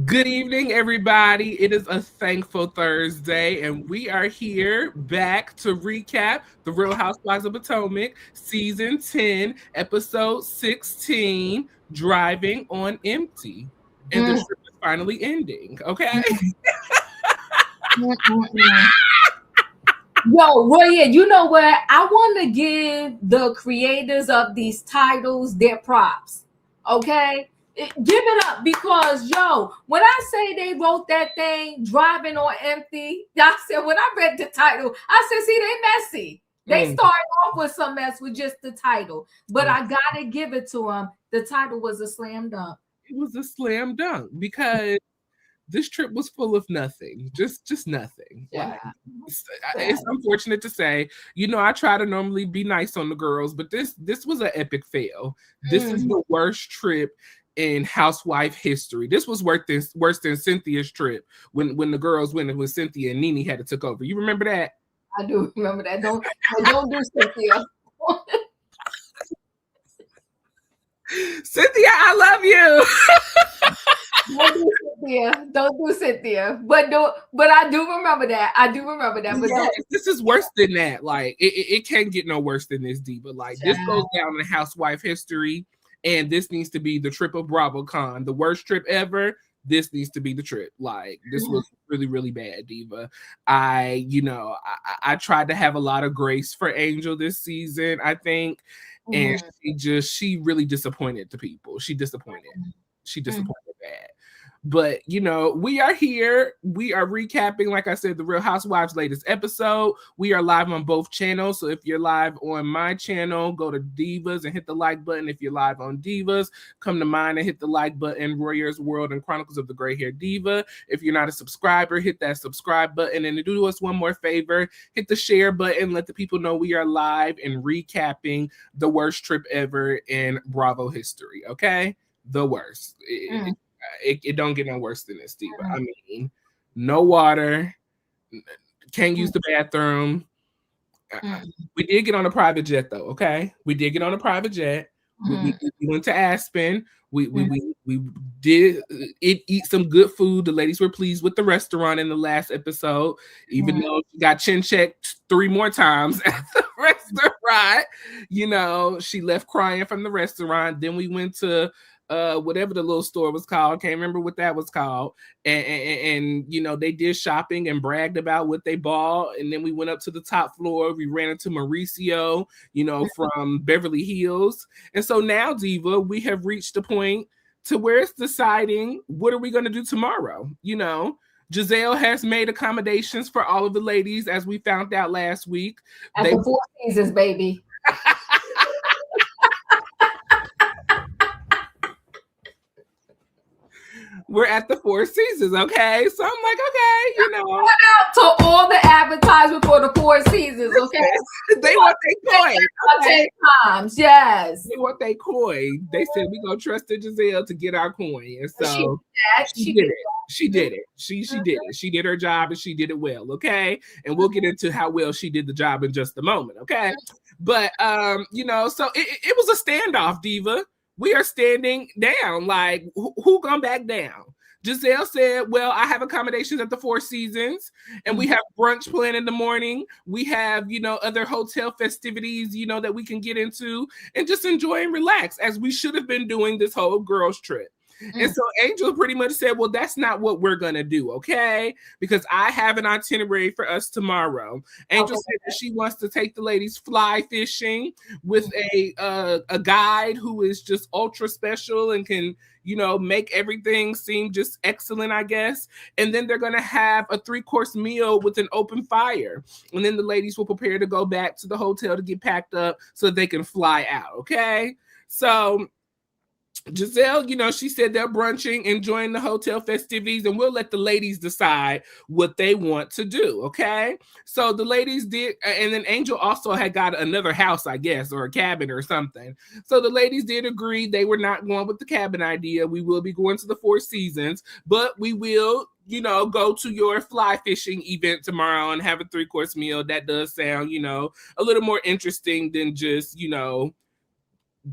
Good evening, everybody. It is a thankful Thursday, and we are here back to recap The Real Housewives of Potomac, Season 10, Episode 16, Driving on Empty. And the Mm, trip is finally ending, okay? mm, mm, mm, mm. Yo, Roya, you know what? I want to give the creators of these titles their props. Okay? Give it up because, yo, when I say they wrote that thing, Driving on Empty, I said, when I read the title, I said, see, they messy. They Mm, started off with some mess with just the title, but mm. I got to give it to them. The title was a slam dunk. It was a slam dunk because this trip was full of nothing, just nothing. Like Yeah. it's unfortunate to say, I try to normally be nice on the girls, but this was an epic fail. This is Mm. the worst trip in housewife history. This was worse than Cynthia's trip when the girls went and when Cynthia and Nene had to took over. You remember that? I do remember that. Don't do Cynthia. Cynthia, I love you. Don't do Cynthia. Don't do Cynthia. But I do remember that. I do remember that. But Yes, this is worse than that. Like it can't get no worse than this, Diva. Like this goes down in housewife history, and this needs to be the trip of BravoCon, the worst trip ever. This needs to be the trip. Like this was really, really bad, Diva. I tried to have a lot of grace for Angel this season, I think, and she really disappointed the people. She disappointed. She disappointed bad. But we are here. We are recapping, like I said, the Real Housewives latest episode. We are live on both channels. So if you're live on my channel, go to Divas and hit the like button. If you're live on Divas, come to mine and hit the like button. Royaire's World and Chronicles of the Gray Hair Diva. If you're not a subscriber, hit that subscribe button. And to do us one more favor, hit the share button. Let the people know we are live and recapping the worst trip ever in Bravo history. Okay? The worst. It don't get no worse than this, Diva. I mean, no water, can't use the bathroom. We did get on a private jet though, okay? We did get on a private jet. We went to Aspen. We did eat some good food. The ladies were pleased with the restaurant in the last episode, even though she got chin checked 3 more times at the restaurant. She left crying from the restaurant. Then we went to whatever the little store was called. Can't remember what that was called. And they did shopping and bragged about what they bought. And then we went up to the top floor. We ran into Mauricio, from Beverly Hills. And so now, Diva, we have reached the point to where it's deciding what are we going to do tomorrow. Giselle has made accommodations for all of the ladies, as we found out last week. At the Four Seasons, baby. We're at the Four Seasons, okay? So I'm like, okay, Shout out to all the advertisement for the Four Seasons, okay? They want their coin. Okay. Times, yes. They want their coin. They said we gonna trust Giselle to get our coin, and so she did it. She did it. She did it. She did her job, and she did it well, okay? And we'll get into how well she did the job in just a moment, okay? But so it was a standoff, Diva. We are standing down. Like, who gonna back down? Giselle said, well, I have accommodations at the Four Seasons, and we have brunch planned in the morning. We have, other hotel festivities, that we can get into and just enjoy and relax, as we should have been doing this whole girls trip. And so Angel pretty much said, well, that's not what we're going to do, okay? Because I have an itinerary for us tomorrow. Angel said that she wants to take the ladies fly fishing with a guide who is just ultra special and can, make everything seem just excellent, I guess. And then they're going to have a 3-course meal with an open fire. And then the ladies will prepare to go back to the hotel to get packed up so that they can fly out, okay? So Giselle, she said they're brunching, enjoying the hotel festivities, and we'll let the ladies decide what they want to do, okay? So the ladies did, and then Angel also had got another house, I guess, or a cabin or something. So the ladies did agree they were not going with the cabin idea. We will be going to the Four Seasons, but we will go to your fly fishing event tomorrow and have a 3-course meal. That does sound, a little more interesting than just,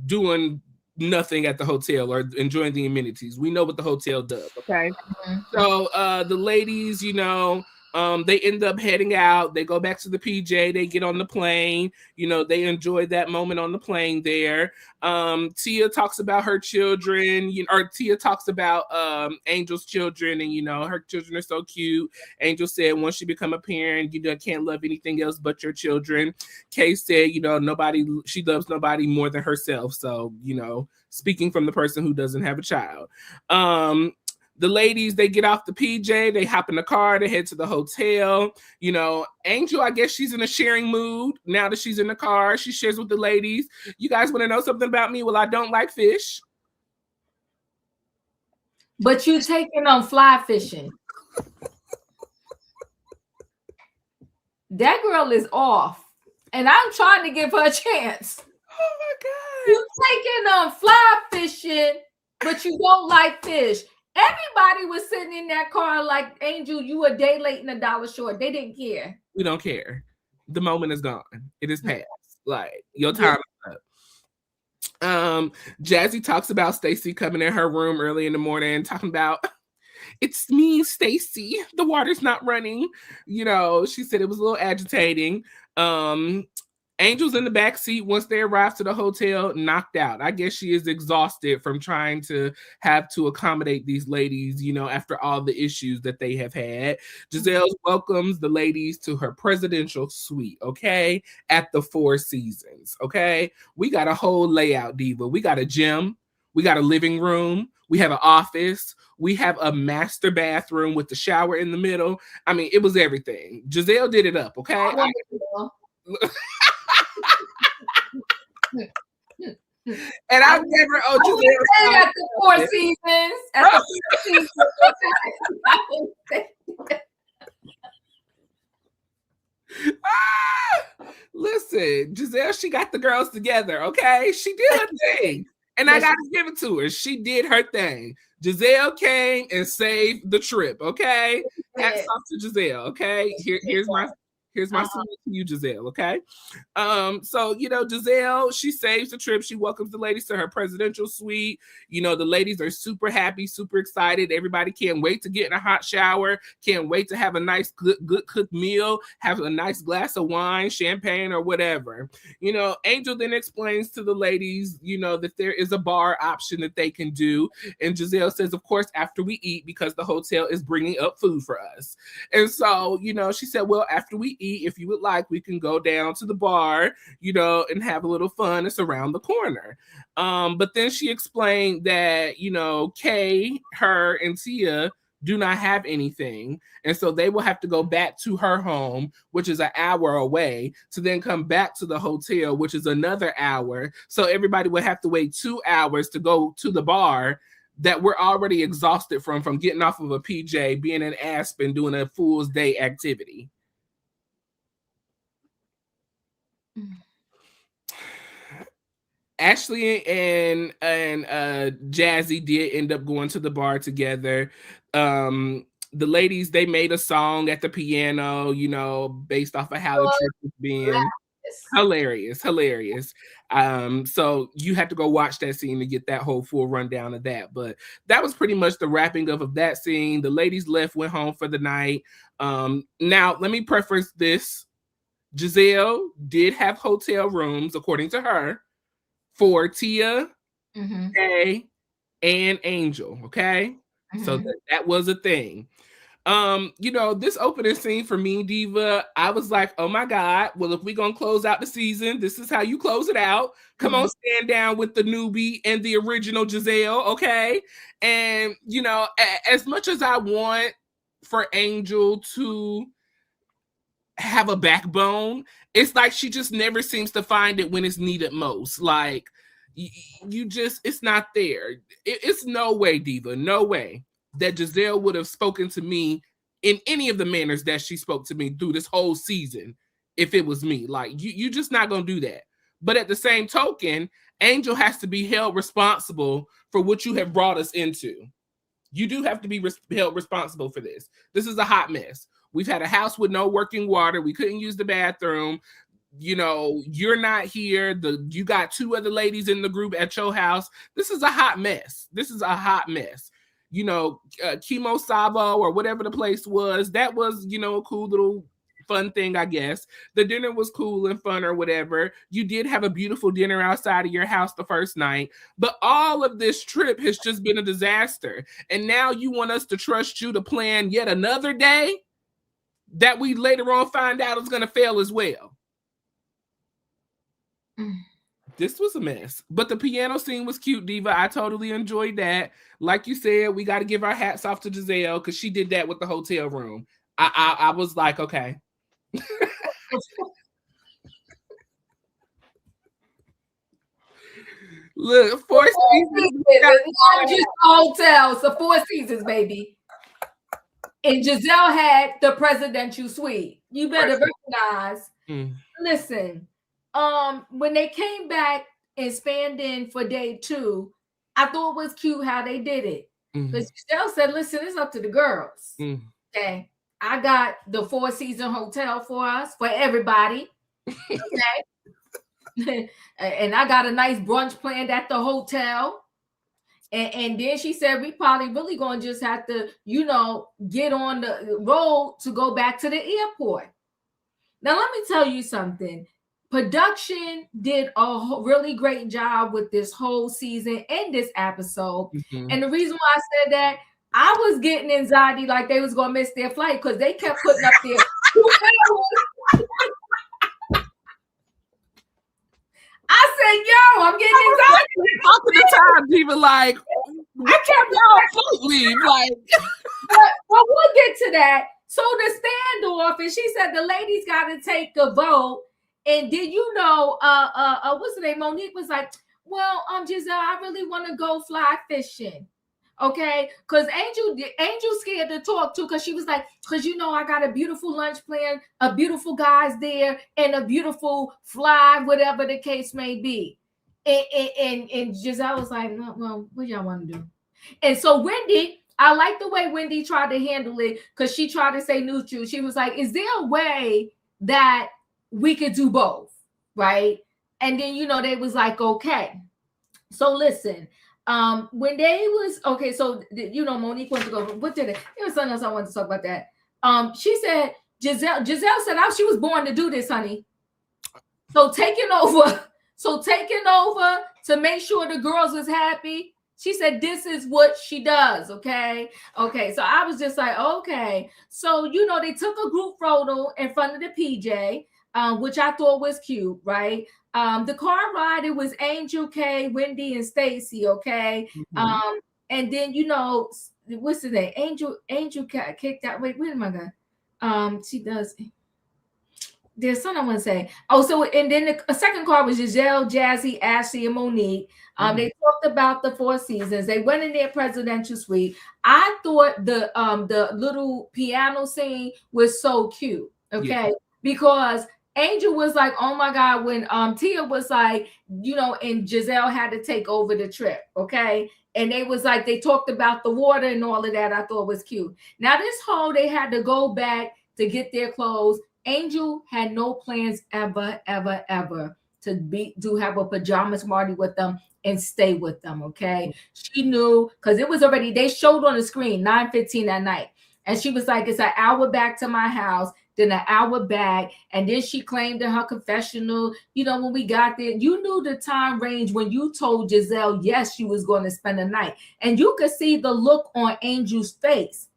doing nothing at the hotel or enjoying the amenities. We know what the hotel does, okay? So the ladies, you know, they end up heading out. They go back to the PJ. They get on the plane. You know, they enjoy that moment on the plane there. Tia talks about her children, or Tia talks about Angel's children, and you know, her children are so cute. Angel said once you become a parent, you can't love anything else but your children. Kay said, you know, she loves nobody more than herself. So, you know, speaking from the person who doesn't have a child. The ladies, they get off the PJ, they hop in the car, they head to the hotel. You know, Angel, I guess she's in a sharing mood now that she's in the car. She shares with the ladies. You guys want to know something about me? Well, I don't like fish. But you taking on fly fishing. That girl is off. And I'm trying to give her a chance. Oh my God. You taking on fly fishing, but you don't like fish. Everybody was sitting in that car like, Angel, you a day late and $1 short. They didn't care. We don't care. The moment is gone. It is past. Like, your time is up. Jazzy talks about Stacey coming in her room early in the morning, talking about, it's me, Stacey. The water's not running. You know, she said it was a little agitating. Angel's in the back seat once they arrive to the hotel, knocked out. I guess she is exhausted from trying to have to accommodate these ladies, you know, after all the issues that they have had. Giselle welcomes the ladies to her presidential suite, okay, at the Four Seasons, okay? We got a whole layout, Diva. We got a gym. We got a living room. We have an office. We have a master bathroom with the shower in the middle. I mean, it was everything. Giselle did it up, okay? And I've never at the Four Seasons. At the Four Seasons. Listen, Giselle, she got the girls together, okay? She did her thing. And I gotta give it to her. She did her thing. Giselle came and saved the trip, okay? Hats off to Giselle, okay? Here's my salute to you, Giselle, okay? So, you know, Giselle, she saves the trip. She welcomes the ladies to her presidential suite. You know, the ladies are super happy, super excited. Everybody can't wait to get in a hot shower, can't wait to have a nice, good cooked meal, have a nice glass of wine, champagne, or whatever. You know, Angel then explains to the ladies, you know, that there is a bar option that they can do. And Giselle says, of course, after we eat, because the hotel is bringing up food for us. And so, you know, she said, well, after we eat, if you would like, we can go down to the bar, you know, and have a little fun. It's around the corner. But then she explained that, you know, Kay, her, and Tia do not have anything. And so they will have to go back to her home, which is an hour away, to then come back to the hotel, which is another hour. So everybody would have to wait 2 hours to go to the bar that we're already exhausted from getting off of a PJ, being in Aspen, doing a fool's day activity. Ashley and Jazzy did end up going to the bar together. The ladies, they made a song at the piano, you know, based off of how the trip was being. Hilarious. So you have to go watch that scene to get that whole full rundown of that. But that was pretty much the wrapping up of that scene. The ladies left, went home for the night. Now, let me preface this. Giselle did have hotel rooms, according to her, for Tia, Kay, and Angel, okay? So that was a thing. You know, this opening scene for me, Diva, I was like, oh my God, well, if we're gonna close out the season, this is how you close it out. Come on, stand down with the newbie and the original Giselle, okay? And, you know, as much as I want for Angel to have a backbone, it's like she just never seems to find it when it's needed most. Like, you just, it's not there. It's no way, Diva, no way that Giselle would have spoken to me in any of the manners that she spoke to me through this whole season if it was me. Like, you just not gonna do that. But at the same token, Angel has to be held responsible for what you have brought us into. You do have to be held responsible for this. This is a hot mess. We've had a house with no working water. We couldn't use the bathroom. you know, you're not here. You got 2 other ladies in the group at your house. This is a hot mess. You know, Chemo Savo or whatever the place was, that was, you know, a cool little fun thing, I guess. The dinner was cool and fun or whatever. You did have a beautiful dinner outside of your house the first night, but all of this trip has just been a disaster. And now you want us to trust you to plan yet another day that we later on find out is going to fail as well. This was a mess, but the piano scene was cute, Diva. I totally enjoyed that. Like you said, we got to give our hats off to Giselle because she did that with the hotel room. I was like, okay. Look, Four Seasons. Not just hotels, the Four Seasons, baby. And Giselle had the presidential suite. You better recognize. Listen, when they came back and spanned in for day 2, I thought it was cute how they did it. Because Giselle said, listen, it's up to the girls. Okay. I got the 4 Season hotel for us, for everybody. Okay. And I got a nice brunch planned at the hotel. And then she said, we probably really going to just have to, you know, get on the road to go back to the airport. Now, let me tell you something. Production did a really great job with this whole season and this episode. And the reason why I said that, I was getting anxiety like they was going to miss their flight because they kept putting up their 2 hours. I said, yo, I'm getting anxiety. Up to the time, people like, I kept y'all leave. Like, but we'll get to that. So the standoff, and she said the ladies got to take a vote. And then, you know, what's the name? Monique was like, well, Giselle, I really want to go fly fishing. Okay, because Angel scared to talk to, because she was like, because you know I got a beautiful lunch plan, a beautiful guys there, and a beautiful fly, whatever the case may be. And Giselle was like, well, what y'all want to do? And so Wendy, I like the way Wendy tried to handle it, because she tried to say neutral. She was like, is there a way that we could do both, right? And then, you know, they was like, okay. So listen. When they was okay, so you know, Monique went to go. What did it? There was something else I wanted to talk about that. She said Giselle said, "Oh, she was born to do this, honey." So taking over to make sure the girls was happy. She said, "This is what she does." Okay. So I was just like, okay. So you know, they took a group photo in front of the PJ, which I thought was cute, right? The car ride, it was Angel, Kay, Wendy, and Stacey, okay? And then, you know, what's the name? Angel kicked out. Wait, where am I going? She does. There's something I want to say. Oh, so, and then the second car was Giselle, Jazzy, Ashley, and Monique. They talked about the 4 Seasons. They went in their presidential suite. I thought the little piano scene was so cute, okay? Because Angel was like, oh my God, when Tia was like, you know, and Giselle had to take over the trip, okay? And they was like, they talked about the water and all of that. I thought was cute. Now this whole, they had to go back to get their clothes. Angel had no plans ever to have a pajamas party with them and stay with them, okay? She knew, because it was already, they showed on the screen 9:15 at night. And she was like, it's an hour back to my house, then an hour back. And then she claimed in her confessional, you know, when we got there, you knew the time range when you told Giselle, yes, she was going to spend the night. And you could see the look on Angel's face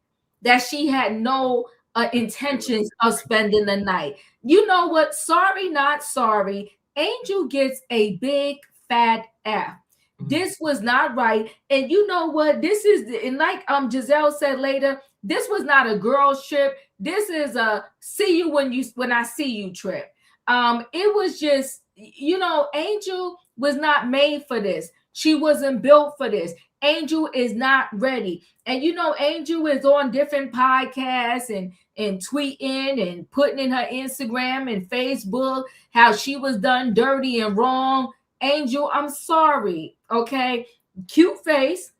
that she had no intentions of spending the night. You know what? Sorry, not sorry. Angel gets a big fat F. This was not right. And you know what? This is, and like Giselle said later, this was not a girls trip. This is a see you when I see you trip. It was just, you know, Angel was not made for this. She wasn't built for this. Angel is not ready. And you know, Angel is on different podcasts and tweeting and putting in her Instagram and Facebook how she was done dirty and wrong. Angel, I'm sorry. Okay. Cute face,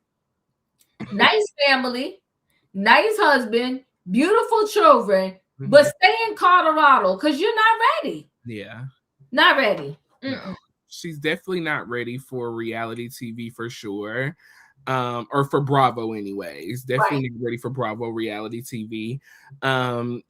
nice family, nice husband, beautiful children, but stay in Colorado because you're not ready. Yeah. Not ready. No, she's definitely not ready for reality TV for sure. Or for Bravo anyways. Definitely not ready for Bravo reality TV.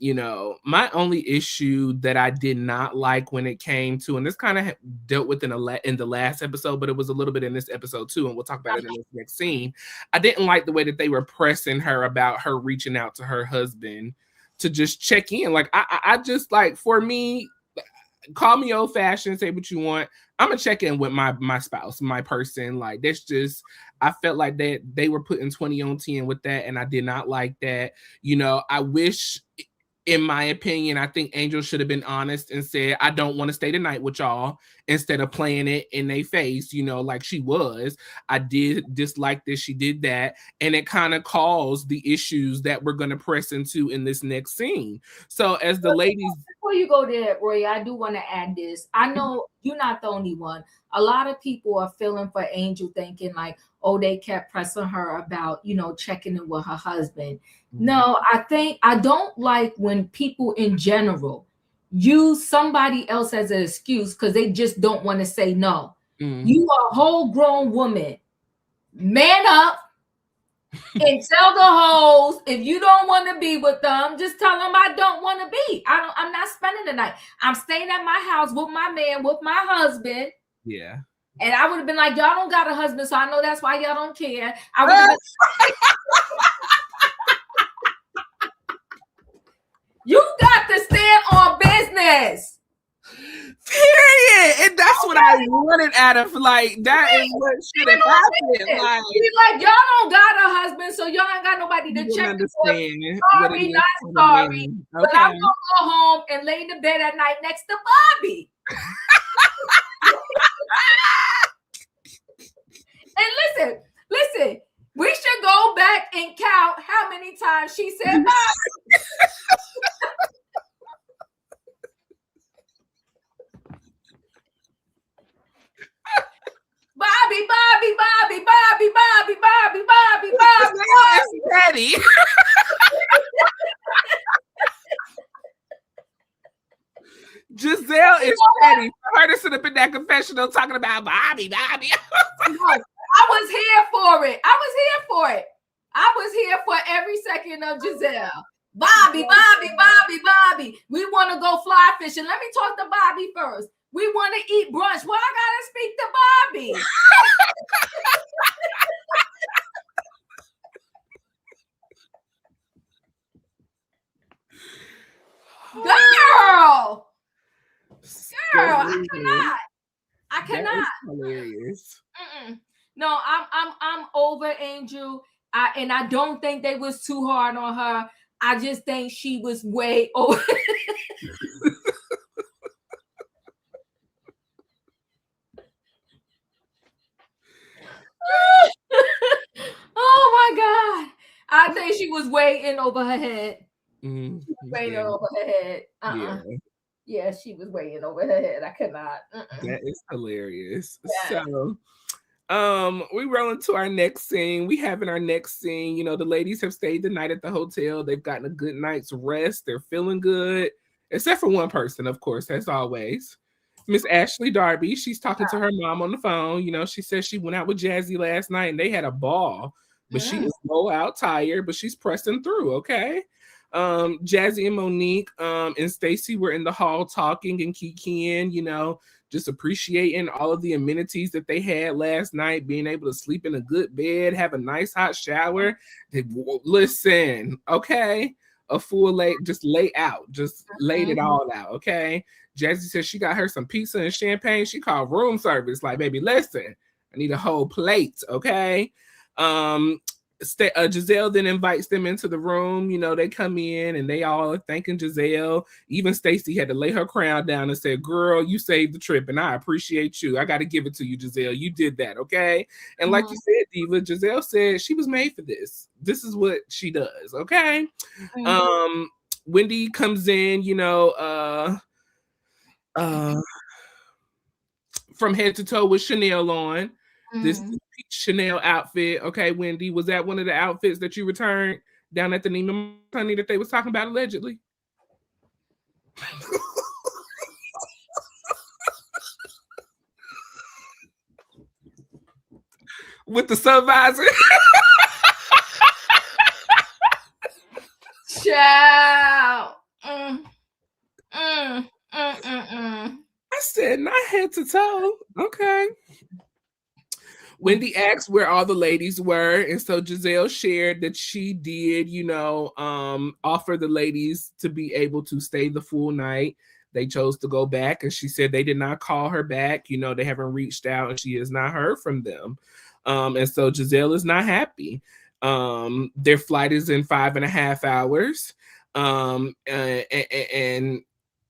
You know, my only issue that I did not like when it came to, and this kind of dealt with in the last episode, but it was a little bit in this episode too, and we'll talk about it in this next scene. I didn't like the way that they were pressing her about her reaching out to her husband to just check in. Like I just like, for me, call me old fashioned, say what you want. I'm gonna check in with my spouse, my person. Like, that's just, I felt like that they were putting 20 on 10 with that, and I did not like that. You know, I wish, in my opinion, I think Angel should have been honest and said, I don't want to stay the night with y'all, instead of playing it in their face, you know, like she was. I did dislike that she did that, and it kind of caused the issues that we're going to press into in this next scene. So as the ladies... Before you go there, Roy, I do want to add this. I know you're not the only one. A lot of people are feeling for Angel, thinking like, oh, they kept pressing her about, you know, checking in with her husband. No, I don't like when people in general use somebody else as an excuse because they just don't want to say no. You are a whole grown woman. Man up and tell the hoes, if you don't want to be with them, just tell them I don't want to be. I'm not spending the night. I'm staying at my house with my man, with my husband. Yeah. And I would have been like, y'all don't got a husband, so I know that's why y'all don't care. I would have been you got to stand on business. Period. And that's what I wanted out of, like, that is what should have happened. Like, y'all don't got a husband, so y'all ain't got nobody to check. Understand. Sorry, not sorry. Okay. But I'm gonna go home and lay in the bed at night next to Bobby. And listen, we should go back and count how many times she said Bobby. Bobby. Ready. Giselle is ready for her to sit up in that confessional talking about Bobby. I was here for it. I was here for every second of Giselle. Bobby. We want to go fly fishing. Let me talk to Bobby first. We want to eat brunch. Well, I gotta speak to Bobby. Girl, I cannot. Hilarious. No, I'm over Angel. And I don't think they was too hard on her. I just think she was way over. Oh my God. I think she was way in over her head. Way in over her head. Yeah, she was way in over her head. I cannot. That is hilarious. Yeah. So we roll into our next scene. We have in our next scene, you know, the ladies have stayed the night at the hotel. They've gotten a good night's rest. They're feeling good, except for one person, of course, as always. Miss Ashley Darby, she's talking to her mom on the phone. You know, she says she went out with Jazzy last night and they had a ball, but she is low out tired, but she's pressing through, okay? Jazzy and Monique and Stacey were in the hall talking and kikiing, you know, just appreciating all of the amenities that they had last night, being able to sleep in a good bed, have a nice hot shower. Listen, okay? A full lay, just lay out, just laid it all out, okay? Jazzy said she got her some pizza and champagne. She called room service, like, baby, listen, I need a whole plate, okay? Giselle then invites them into the room. You know, they come in and they all are thanking Giselle. Even Stacey had to lay her crown down and say, girl, you saved the trip and I appreciate you. I got to give it to you, Giselle. You did that, okay? And like you said, Diva, Giselle said she was made for this. This is what she does, okay? Wendy comes in, you know, from head to toe with Chanel on. This Chanel outfit. Okay, Wendy, was that one of the outfits that you returned down at the Neiman Honey that they was talking about allegedly? with the sun visor. Child. I said, not head to toe. Okay. Wendy asked where all the ladies were, and so Giselle shared that she did, offer the ladies to be able to stay the full night. They chose to go back, and she said they did not call her back. They haven't reached out, and she has not heard from them. And so Giselle is not happy. Their flight is in 5.5 hours, and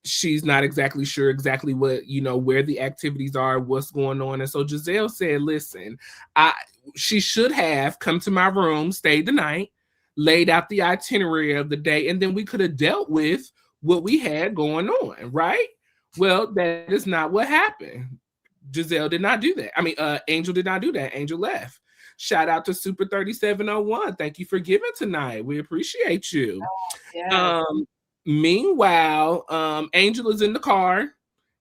she's not exactly sure exactly what, where the activities are, what's going on. And so Giselle said, listen, she should have come to my room, stayed the night, laid out the itinerary of the day, and then we could have dealt with what we had going on, right? Well, that is not what happened. Giselle did not do that. I mean, Angel did not do that. Angel left. Shout out to Super 3701. Thank you for giving tonight. We appreciate you. Yes. Meanwhile, Angel is in the car,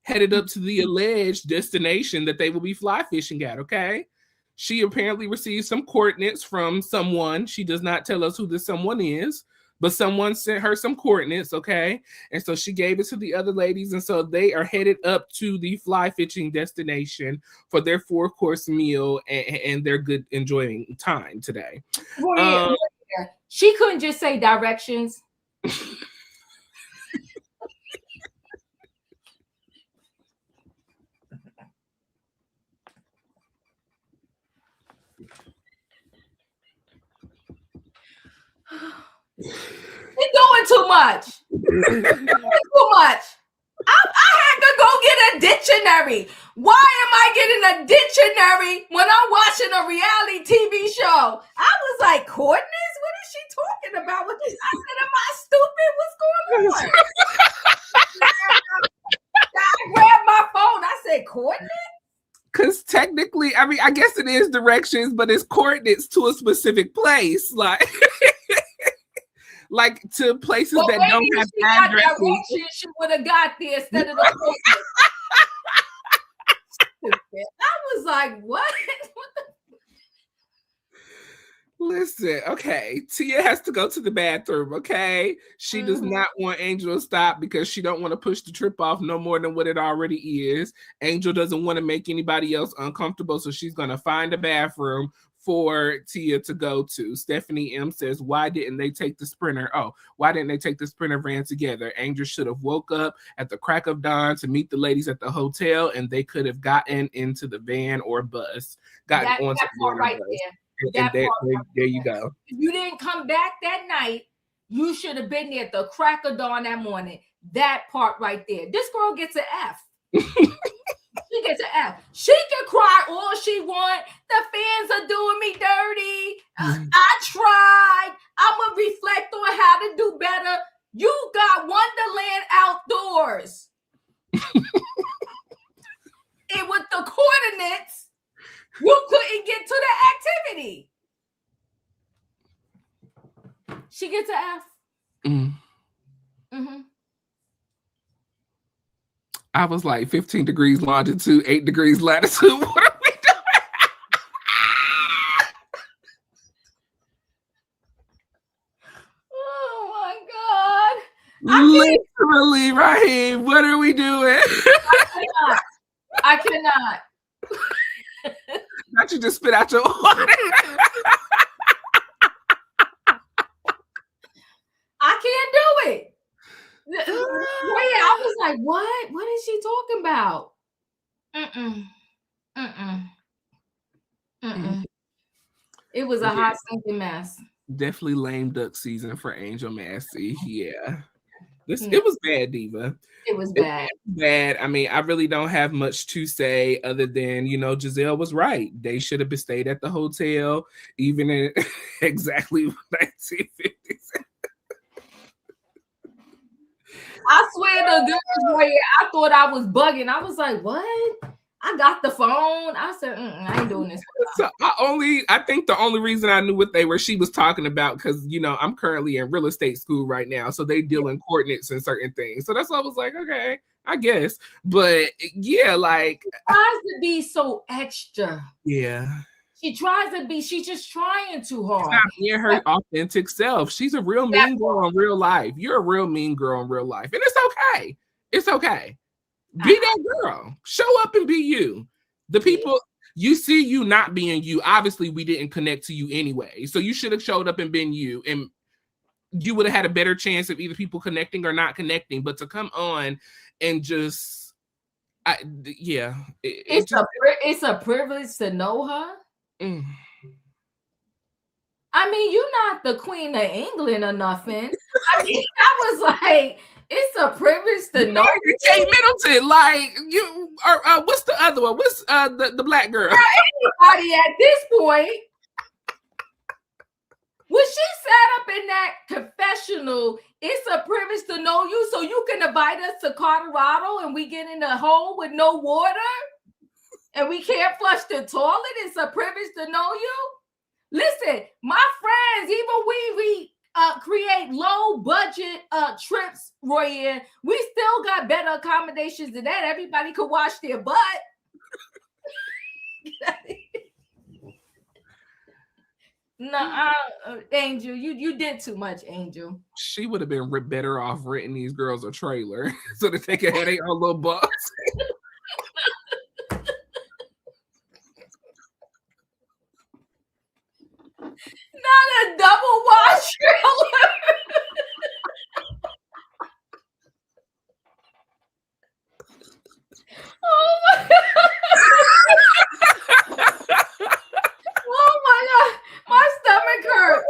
headed up to the alleged destination that they will be fly fishing at, okay? She apparently received some coordinates from someone. She does not tell us who this someone is, but someone sent her some coordinates, okay? And so she gave it to the other ladies, and so they are headed up to the fly fishing destination for their 4-course meal and their good enjoying time today. She couldn't just say directions. It's doing too much. Too much. I had to go get a dictionary. Why am I getting a dictionary when I'm watching a reality TV show? I was like, coordinates? What is she talking about? I said, am I stupid? What's going on? I grabbed my phone. I said, coordinates? Because technically, I mean, I guess it is directions, but it's coordinates to a specific place. Like to places that don't have addresses. She would have got there instead of the I was like, what? Listen, okay. Tia has to go to the bathroom, okay? She does not want Angel to stop because she don't want to push the trip off no more than what it already is. Angel doesn't want to make anybody else uncomfortable, so she's going to find a bathroom for Tia to go to. Stephanie M says, why didn't they take the sprinter? Why didn't they take the sprinter van together? Angel should have woke up at the crack of dawn to meet the ladies at the hotel, and they could have gotten into the van or bus. Gotten onto the van right there. There you go. If you didn't come back that night, you should have been there at the crack of dawn that morning. That part right there. This girl gets an F. She gets an F. She can cry all she want. The fans are doing me dirty. I tried. I'm going to reflect on how to do better. You got Wonderland outdoors. And with the coordinates, you couldn't get to the activity. She gets an F. I was like 15 degrees longitude, 8 degrees latitude. What are we doing? Oh my God. Literally, Raheem, what are we doing? I cannot. Not you just spit out your water. I can't do it. I was like, what? What is she talking about? It was a hot stinking mess. Definitely lame duck season for Angel Massey. Yeah. It was bad, Diva. It was bad. Bad. I mean, I really don't have much to say other than, Giselle was right. They should have stayed at the hotel, even in exactly 1950s. I swear to goodness, I thought I was bugging. I was like, what? I got the phone. I said, I ain't doing this. So I think the only reason I knew what she was talking about, because, I'm currently in real estate school right now. So they deal in coordinates and certain things. So that's why I was like, okay, I guess. But yeah, like. It tries to be so extra. Yeah. She tries to be. She's just trying too hard. Not being her authentic self. She's a real mean girl in real life. You're a real mean girl in real life, and it's okay. It's okay. Be that girl. Show up and be you. The people you see you not being you. Obviously, we didn't connect to you anyway, so you should have showed up and been you, and you would have had a better chance of either people connecting or not connecting. But to come on and just, it's a privilege to know her. I mean, you're not the Queen of England or nothing. I mean, I was like, it's a privilege to know you. Kate Middleton, like you, or what's the other one? What's the black girl? Anybody at this point. When she sat up in that confessional, it's a privilege to know you, so you can invite us to Colorado and we get in a hole with no water and we can't flush the toilet. It's a privilege to know you. Listen, my friends, even we create low budget trips, Royairehe, we still got better accommodations than that. Everybody could wash their butt. No, Angel, you did too much, Angel. She would have been better off renting these girls a trailer so that they could have their own little bus. Not a double wash trailer. Oh my God. Oh my God. My stomach hurt.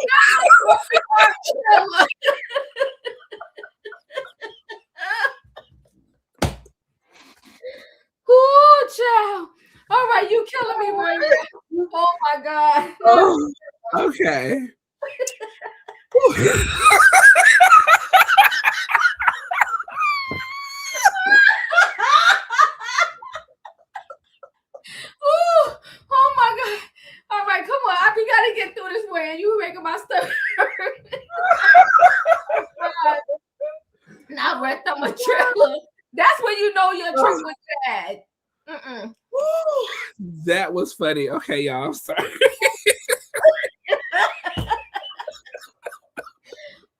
Oh, child. All right, you killing me, Royairehe. Oh my God. Oh, okay. Oh my God. All right, come on. We gotta get through this way. You making my stomach hurt. Now rent them a trailer. That's when you know your trip was bad. That was funny. Okay, y'all. Sorry.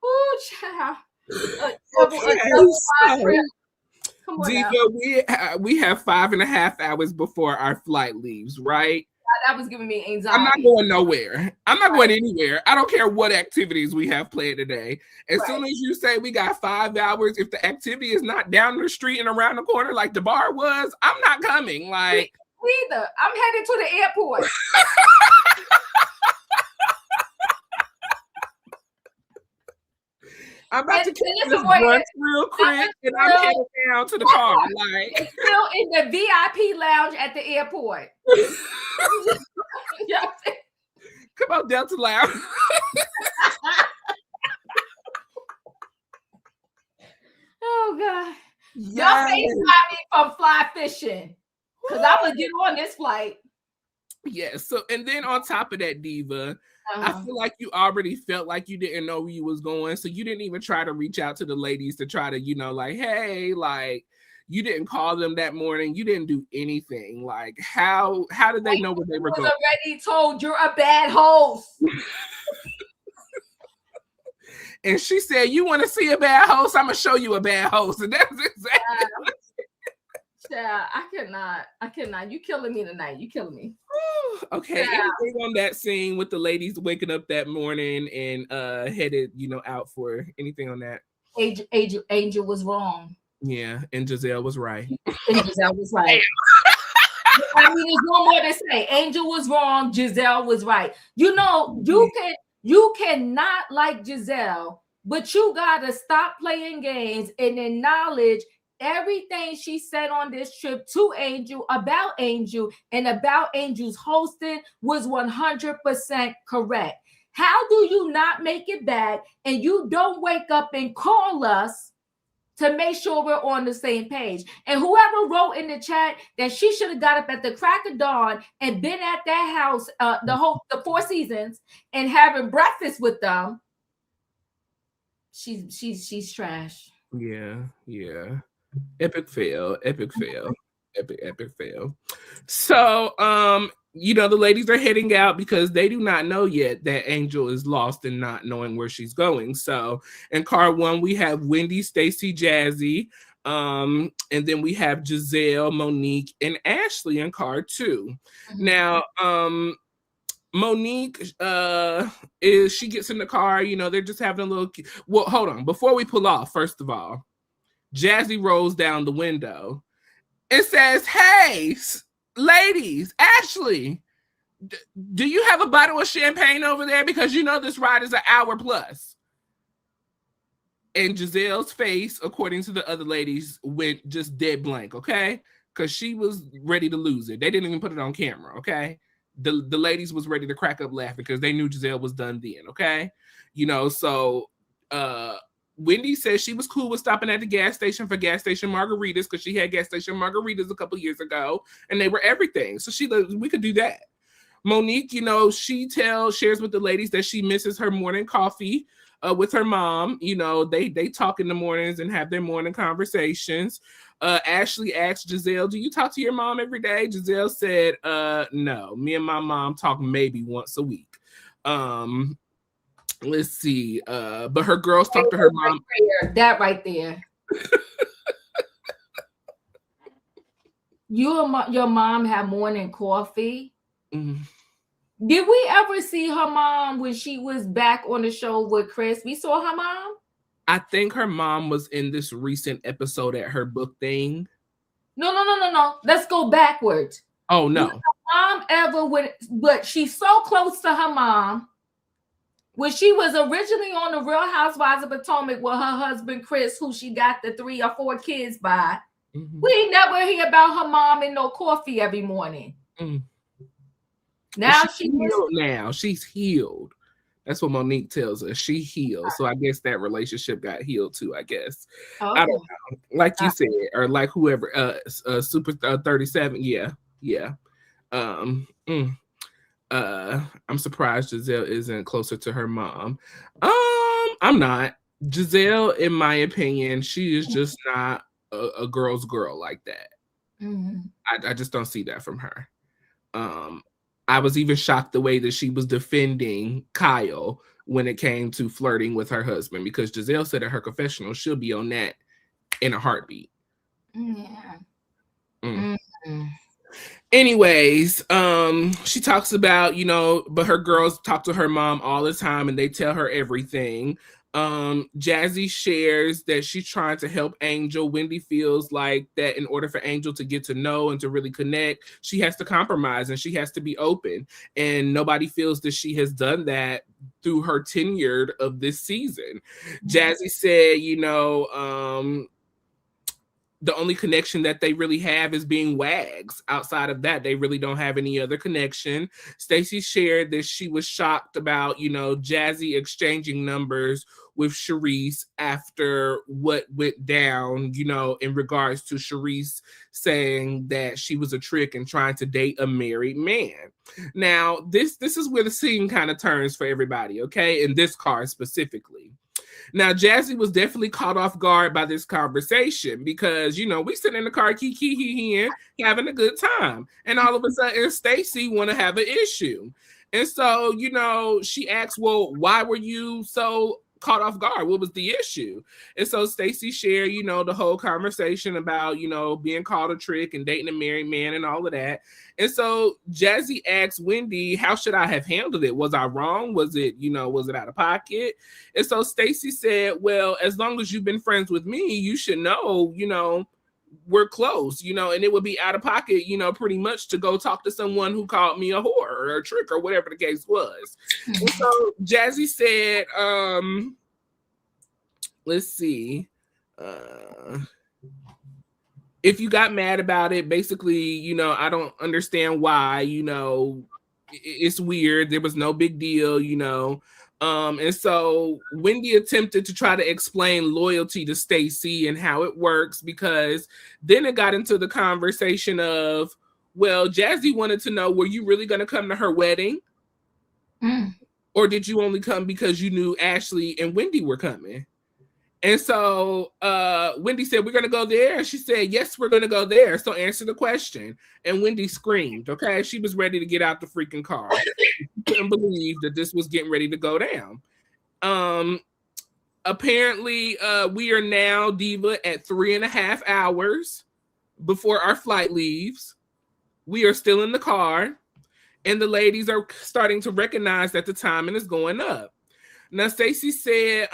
Oh, child. Diva, we have 5.5 hours before our flight leaves, right? That was giving me anxiety. I'm not going nowhere. I'm not going anywhere. I don't care what activities we have planned today. As soon as you say we got 5 hours, if the activity is not down the street and around the corner like the bar was, I'm not coming. Like, either. I'm headed to the airport. I'm about to catch this brunch real quick, and I'm heading down to the car. Like, it's still in the VIP lounge at the airport. Come on, Delta Lounge. Oh God! Y'all FaceTime me from fly fishing because I would get on this flight. Yeah. So, and then on top of that, Diva. I feel like you already felt like you didn't know where you was going, so you didn't even try to reach out to the ladies to try to, like, hey, like, you didn't call them that morning. You didn't do anything. Like, how did they know where they were going? Already told you're a bad host. And she said, "You want to see a bad host? I'm gonna show you a bad host." And that's exactly. Yeah, I cannot. You killing me tonight. You killing me. Okay. Anything on that scene with the ladies waking up that morning and headed, out for anything on that? Angel was wrong. Yeah, and Giselle was right. Giselle was right. I mean, there's no more to say. Angel was wrong. Giselle was right. You cannot like Giselle, but you gotta stop playing games and acknowledge everything she said on this trip to Angel about Angel and about Angel's hosting was 100% correct. How do you not make it back and you don't wake up and call us to make sure we're on the same page? And whoever wrote in the chat that she should have got up at the crack of dawn and been at that house the 4 seasons and having breakfast with them, she's trash. Yeah. Epic fail. So, you know, the ladies are heading out because they do not know yet that Angel is lost and not knowing where she's going. So in car one, we have Wendy, Stacey, Jazzy. And then we have Giselle, Monique, and Ashley in car two. Now, Monique is she gets in the car, you know, they're just having a little well, hold on. Before we pull off, first of all, Jazzy rolls down the window and says, "Hey, ladies, Ashley, do you have a bottle of champagne over there? Because you know this ride is an hour plus." And Giselle's face, according to the other ladies, went just dead blank, okay? Because she was ready to lose it. They didn't even put it on camera, okay? The ladies was ready to crack up laughing because they knew Giselle was done then, okay? You know, so Wendy said she was cool with stopping at the gas station for gas station margaritas because she had gas station margaritas a couple years ago and they were everything. So we could do that. Monique, you know, she shares with the ladies that she misses her morning coffee with her mom. You know, they talk in the mornings and have their morning conversations. Ashley asked Giselle, "Do you talk to your mom every day?" Giselle said, "No, me and my mom talk maybe once a week." Let's see. But her girls talk to her mom. That right there. Your mom had morning coffee. Did we ever see her mom when she was back on the show with Chris? We saw her mom? I think her mom was in this recent episode at her book thing. No. Let's go backwards. Oh, no. Did her mom ever went, but she's so close to her mom. When she was originally on the Real Housewives of Potomac with her husband, Chris, who she got the 3 or 4 kids by, we never hear about her mom and no coffee every morning. Now she's healed now. She's healed. That's what Monique tells us. She healed. So I guess that relationship got healed too, I guess. I don't know. Like you said, or like whoever, Super 37. Yeah. I'm surprised Giselle isn't closer to her mom. I'm not. Giselle, in my opinion, she is just not a girl's girl like that. I just don't see that from her. I was even shocked the way that she was defending Kyle when it came to flirting with her husband, because Giselle said in her confessional she'll be on that in a heartbeat. Anyways, she talks about, you know, but her girls talk to her mom all the time and they tell her everything. Jazzy shares that she's trying to help Angel. Wendy feels like that in order for Angel to get to know and to really connect, she has to compromise and she has to be open. And nobody feels that she has done that through her tenure of this season. Jazzy said, you know, the only connection that they really have is being wags. Outside of that, they really don't have any other connection. Stacey shared that she was shocked about, you know, Jazzy exchanging numbers with Charisse after what went down, you know, in regards to Charisse saying that she was a trick and trying to date a married man. Now, this is where the scene kind of turns for everybody, okay? In this car specifically. Now, Jazzy was definitely caught off guard by this conversation because, you know, we sit in the car, kiki, having a good time. And all of a sudden, Stacey want to have an issue. And so, you know, she asks, well, why were you so caught off guard? What was the issue? And so Stacey shared, you know, the whole conversation about, you know, being called a trick and dating a married man and all of that. And so Jazzy asked Wendy, how should I have handled it? Was I wrong? Was it, you know, was it out of pocket? And so Stacey said, well, as long as you've been friends with me, you should know, you know, we're close, you know, and it would be out of pocket, you know, pretty much to go talk to someone who called me a whore or a trick or whatever the case was. And so Jazzy said, let's see, if you got mad about it, basically, you know, I don't understand why, you know, it's weird. There was no big deal, you know. And so Wendy attempted to try to explain loyalty to Stacey and how it works, because then it got into the conversation of, well, Jazzy wanted to know, were you really going to come to her wedding? Or did you only come because you knew Ashley and Wendy were coming? And so Wendy said, we're going to go there. And she said, yes, we're going to go there. So answer the question. And Wendy screamed, okay? She was ready to get out the freaking car. She couldn't believe that this was getting ready to go down. Apparently, we are now, Diva, at 3.5 hours before our flight leaves. We are still in the car. And the ladies are starting to recognize that the timing is going up. Now, Stacey said,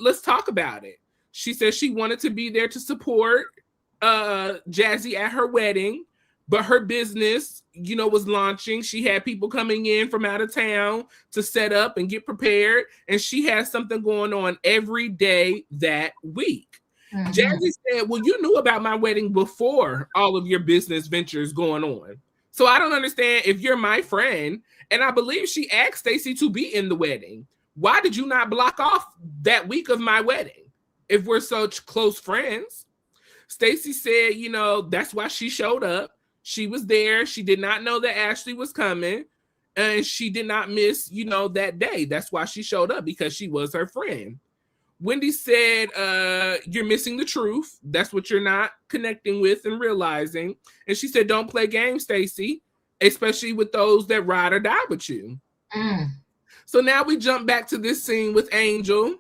let's talk about it. She said she wanted to be there to support Jazzy at her wedding, but her business, was launching. She had people coming in from out of town to set up and get prepared, and she had something going on every day that week. Mm-hmm. Jazzy said, well, you knew about my wedding before all of your business ventures going on. So I don't understand, if you're my friend, and I believe she asked Stacey to be in the wedding, why did you not block off that week of my wedding if we're such close friends? Stacey said, that's why she showed up. She was there. She did not know that Ashley was coming, and she did not miss, that day. That's why she showed up, because she was her friend. Wendy said, you're missing the truth. That's what you're not connecting with and realizing. And she said, don't play games, Stacey, especially with those that ride or die with you. So now we jump back to this scene with Angel.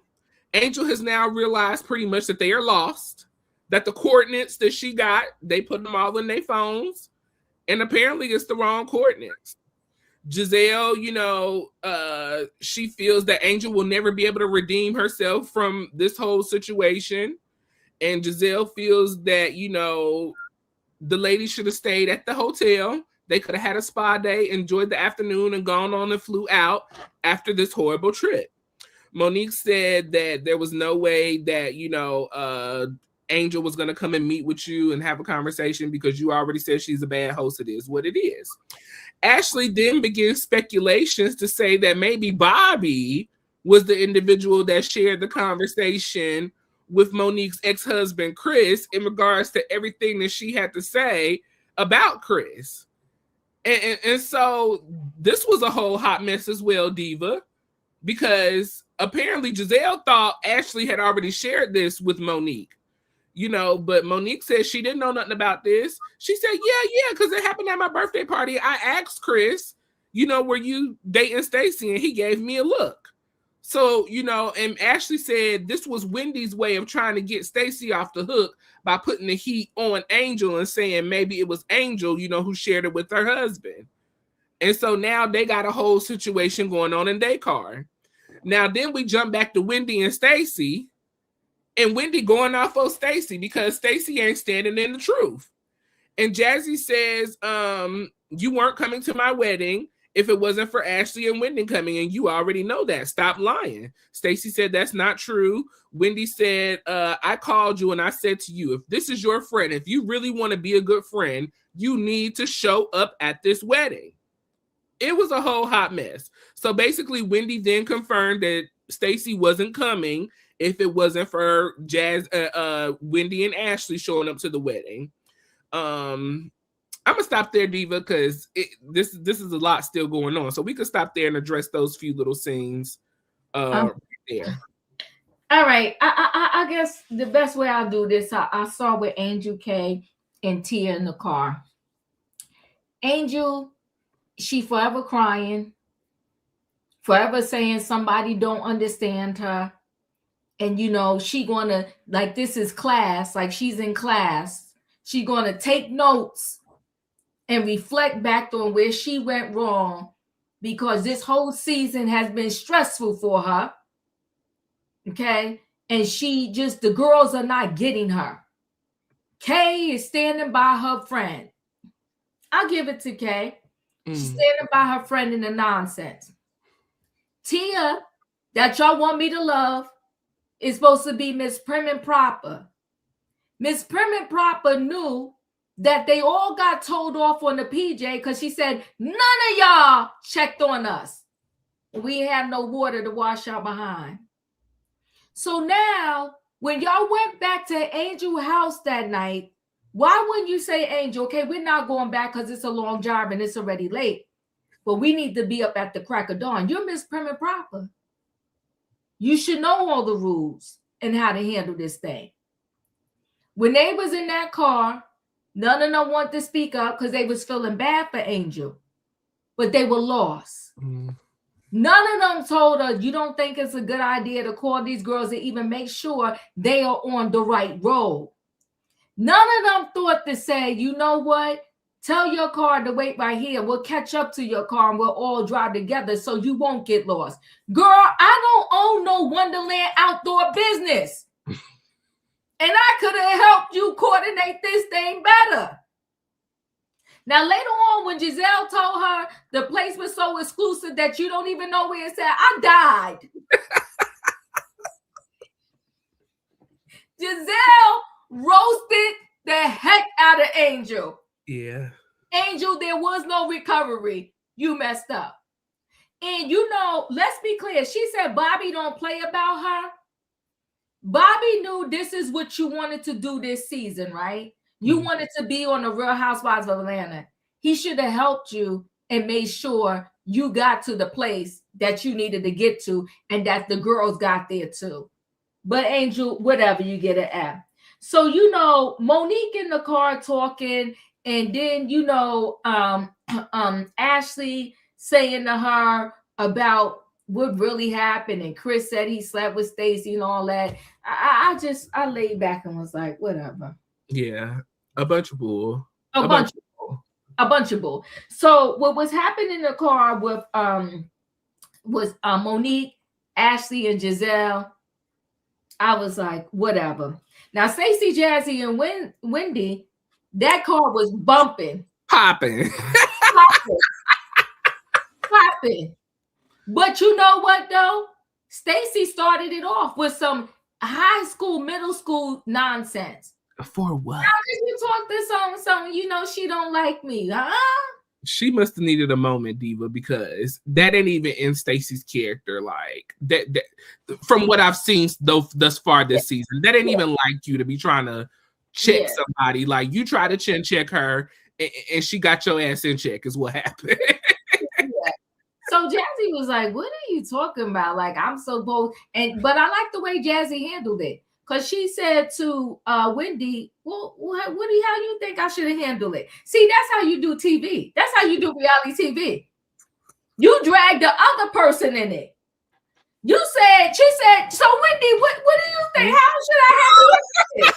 Angel has now realized pretty much that they are lost, that the coordinates that she got, they put them all in their phones, and apparently it's the wrong coordinates. Giselle, she feels that Angel will never be able to redeem herself from this whole situation. And Giselle feels that, the lady should have stayed at the hotel. They could have had a spa day, enjoyed the afternoon, and gone on and flew out after this horrible trip. Monique said that there was no way that, Angel was going to come and meet with you and have a conversation, because you already said she's a bad host. It is what it is. Ashley then begins speculations to say that maybe Bobby was the individual that shared the conversation with Monique's ex-husband, Chris, in regards to everything that she had to say about Chris. And so this was a whole hot mess as well, Diva, because apparently Giselle thought Ashley had already shared this with Monique. But Monique said she didn't know nothing about this. She said, yeah, because it happened at my birthday party. I asked Chris, were you dating Stacey? And he gave me a look. So, and Ashley said this was Wendy's way of trying to get Stacey off the hook by putting the heat on Angel and saying maybe it was Angel, who shared it with her husband. And so now they got a whole situation going on in their car. Now, then we jump back to Wendy and Stacey. And Wendy going off of Stacey because Stacey ain't standing in the truth. And Jazzy says, you weren't coming to my wedding if it wasn't for Ashley and Wendy coming, and you already know that. Stop lying. Stacey said that's not true. Wendy said, I called you and I said to you, if this is your friend, if you really want to be a good friend, you need to show up at this wedding. It was a whole hot mess. So basically, Wendy then confirmed that Stacey wasn't coming if it wasn't for Wendy and Ashley showing up to the wedding. I'm gonna stop there, Diva, because this is a lot still going on. So we could stop there and address those few little scenes right there. All right. I guess the best way I'll do this, I saw with Angel K and Tia in the car. Angel, she forever crying, forever saying somebody don't understand her. And, she going to, like, this is class, like she's in class. She going to take notes and reflect back on where she went wrong, because this whole season has been stressful for her. Okay. And the girls are not getting her. Kay is standing by her friend. I'll give it to Kay. She's standing by her friend in the nonsense. Tia, that y'all want me to love, is supposed to be Miss Prim and Proper. Miss Prim and Proper knew that they all got told off on the PJ because she said, none of y'all checked on us. We ain't have no water to wash our behind. So now, when y'all went back to Angel's house that night, why wouldn't you say, Angel, okay, we're not going back because it's a long drive and it's already late, but we need to be up at the crack of dawn. You're Miss Prim and Proper. You should know all the rules. and how to handle this thing. When they was in that car, none of them wanted to speak up because they was feeling bad for Angel, but they were lost. None of them told her, you don't think it's a good idea to call these girls and even make sure they are on the right road. None of them thought to say, you know what? Tell your car to wait right here. We'll catch up to your car and we'll all drive together so you won't get lost. Girl, I don't own no Wonderland outdoor business. And I could have helped you coordinate this thing better. Now, later on, when Giselle told her the place was so exclusive that you don't even know where it's at, I died. Giselle roasted the heck out of Angel. Yeah. Angel, there was no recovery. You messed up. And you know, let's be clear. She said Bobby don't play about her. Bobby knew this is what you wanted to do this season, right? You wanted to be on the Real Housewives of Atlanta. He should have helped you and made sure you got to the place that you needed to get to and that the girls got there too. But Angel, whatever, you get an F. So, you know, Monique in the car talking, and then, you know, Ashley saying to her about what really happened, and Chris said he slept with Stacey and all that. I laid back and was like, whatever. Yeah, a bunch of bull. A bunch of bull. So what was happening in the car with was Monique, Ashley, and Giselle. I was like, whatever. Now, Stacey, Jazzy, and Wendy, that car was bumping. Popping. But you know what, though? Stacey started it off with some high school, middle school nonsense. For what? How did you talk this on? You know she don't like me, huh? She must have needed a moment, Diva, because that ain't even in Stacey's character. Like that from what I've seen thus far this season, that ain't even like you to be trying to check somebody. Like you try to chin check her, and she got your ass in check. Is what happened. So Jazzy was like, "What are you talking about? Like I'm so bold." But I like the way Jazzy handled it. Because she said to Wendy, well, how you think I should have handled it? See, that's how you do TV. That's how you do reality TV. You drag the other person in it. She said, so Wendy, what do you think? How should I handle it?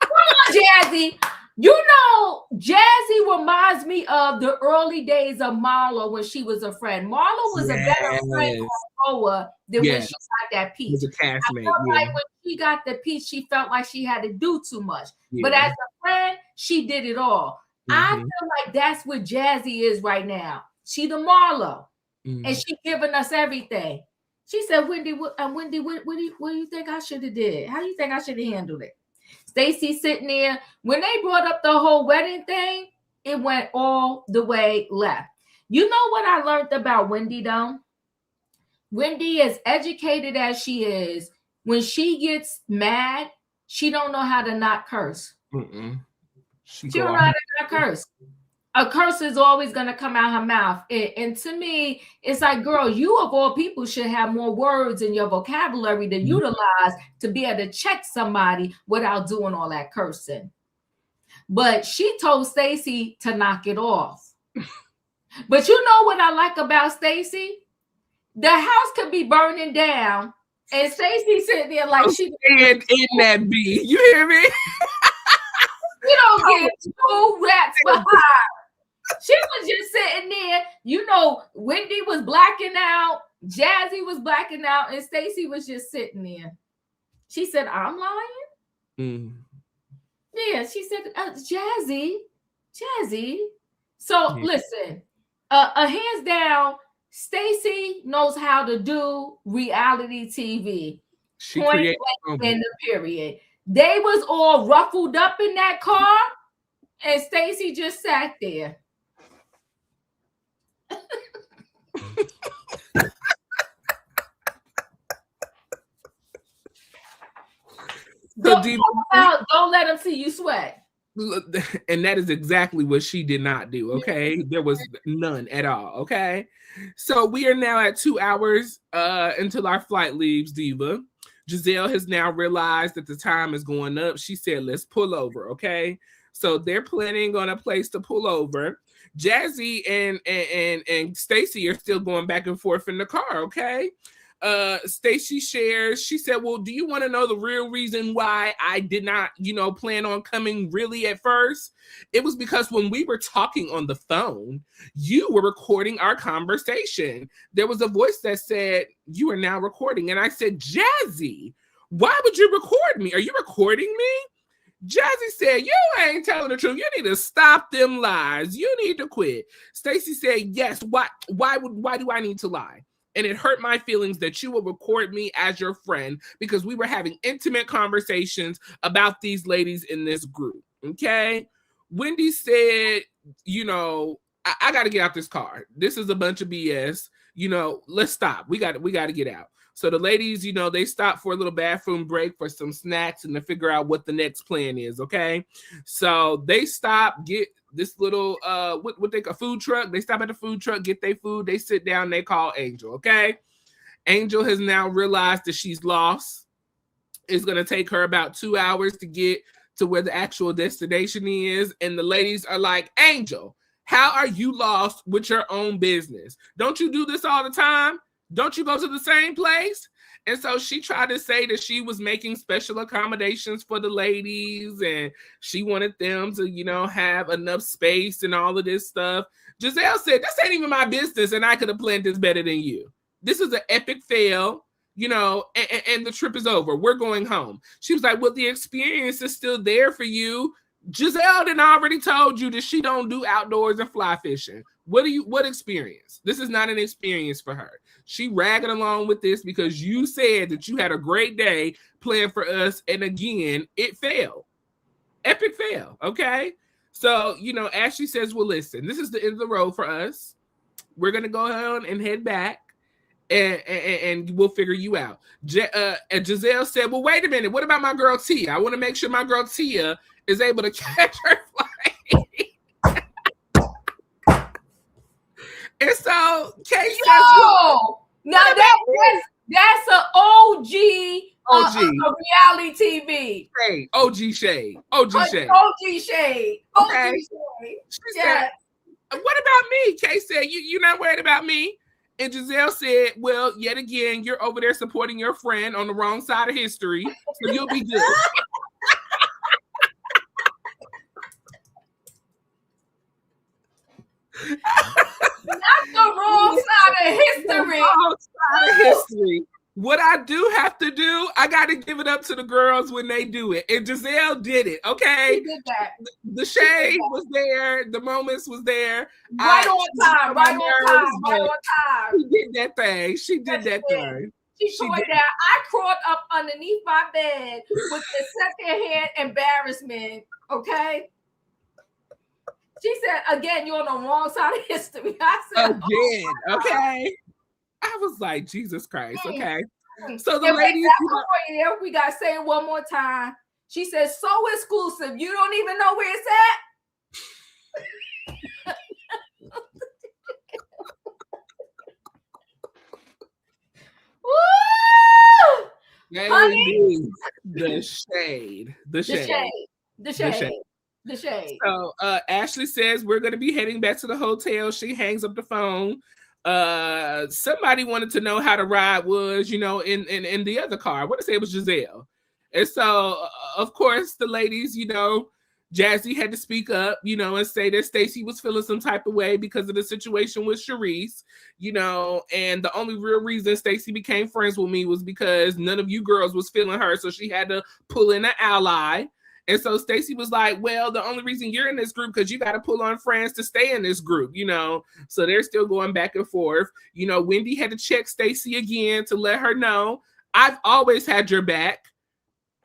Come on, Jazzy. You know, Jazzy reminds me of the early days of Marlo when she was a friend. Marlo was a better friend on Noah than when she got that piece. I felt like when she got the piece, she felt like she had to do too much. But as a friend, she did it all. I feel like that's what Jazzy is right now. She the Marlo, and she giving us everything. She said, Wendy, what do you think I should have did? How do you think I should have handled it? Stacey sitting there. When they brought up the whole wedding thing, it went all the way left. You know what I learned about Wendy, though? Wendy, as educated as she is, when she gets mad, she don't know how to not curse. She don't know how to not curse. A curse is always going to come out her mouth. And to me, it's like, girl, you of all people should have more words in your vocabulary to utilize to be able to check somebody without doing all that cursing. But she told Stacey to knock it off. But you know what I like about Stacey? The house could be burning down, and Stacey sitting there like she in that bee. You hear me? You don't get two rats behind. She was just sitting there. You know, Wendy was blacking out, Jazzy was blacking out, and Stacey was just sitting there. She said, I'm lying? Yeah, she said, Jazzy. So listen, hands down, Stacey knows how to do reality TV. She point blank in the period. They was all ruffled up in that car, and Stacey just sat there. Don't let them see you sweat. And that is exactly what she did not do. Okay, there was none at all. Okay, so we are now at 2 hours until our flight leaves, Diva. Giselle has now realized that the time is going up. She said, let's pull over, okay? So they're planning on a place to pull over. Jazzy and Stacey are still going back and forth in the car, okay? Stacey shares, she said, well, do you want to know the real reason why I did not, plan on coming really at first? It was because when we were talking on the phone, you were recording our conversation. There was a voice that said, you are now recording. And I said, Jazzy, why would you record me? Are you recording me? Jazzy said, you ain't telling the truth. You need to stop them lies. You need to quit. Stacey said, yes, why do I need to lie? And it hurt my feelings that you would record me as your friend because we were having intimate conversations about these ladies in this group. Okay. Wendy said, I got to get out this car. This is a bunch of BS. Let's stop. We got to get out. So the ladies, they stop for a little bathroom break for some snacks and to figure out what the next plan is. Okay. So they stop, get this little, a food truck. They stop at the food truck, get their food. They sit down, they call Angel. Okay. Angel has now realized that she's lost. It's going to take her about 2 hours to get to where the actual destination is. And the ladies are like, Angel, how are you lost with your own business? Don't you do this all the time? Don't you go to the same place? And so she tried to say that she was making special accommodations for the ladies and she wanted them to, have enough space and all of this stuff. Giselle said, this ain't even my business and I could have planned this better than you. This is an epic fail, and the trip is over. We're going home. She was like, well, the experience is still there for you. Giselle done already told you that she don't do outdoors and fly fishing. What experience? This is not an experience for her. She ragging along with this because you said that you had a great day planned for us. And again, it failed. Epic fail. Okay. So, Ashley says, well, listen, this is the end of the road for us. We're going to go on and head back and we'll figure you out. And Giselle said, well, wait a minute. What about my girl Tia? I want to make sure my girl Tia is able to catch her flight. And so Kay says, now that's an OG reality TV. Shade. OG shade. OG shade. Okay. She said, what about me? Kay said, you're not worried about me? And Giselle said, well, yet again, you're over there supporting your friend on the wrong side of history, so you'll be good. Not the wrong side of history. Wrong side of history. What I do have to do, I got to give it up to the girls when they do it. And Giselle did it, okay? She did that. The shade was there. The moments was there. Right on time. She did that thing. She did that thing. She tore it down. I crawled up underneath my bed with the secondhand embarrassment, okay? She said, again, you're on the wrong side of history. I said, again, okay? I was like, Jesus Christ, okay? So the ladies... we got to say it one more time. She said, so exclusive. You don't even know where it's at? Woo! Honey. The shade. So Ashley says we're going to be heading back to the hotel. She hangs up the phone. Somebody wanted to know how the ride was, in the other car. I want to say it was Giselle. And so, of course, the ladies, Jazzy had to speak up, and say that Stacey was feeling some type of way because of the situation with Sharice, and the only real reason Stacey became friends with me was because none of you girls was feeling her. So she had to pull in an ally. And so Stacey was like, well, the only reason you're in this group because you got to pull on friends to stay in this group, So they're still going back and forth. Wendy had to check Stacey again to let her know, I've always had your back.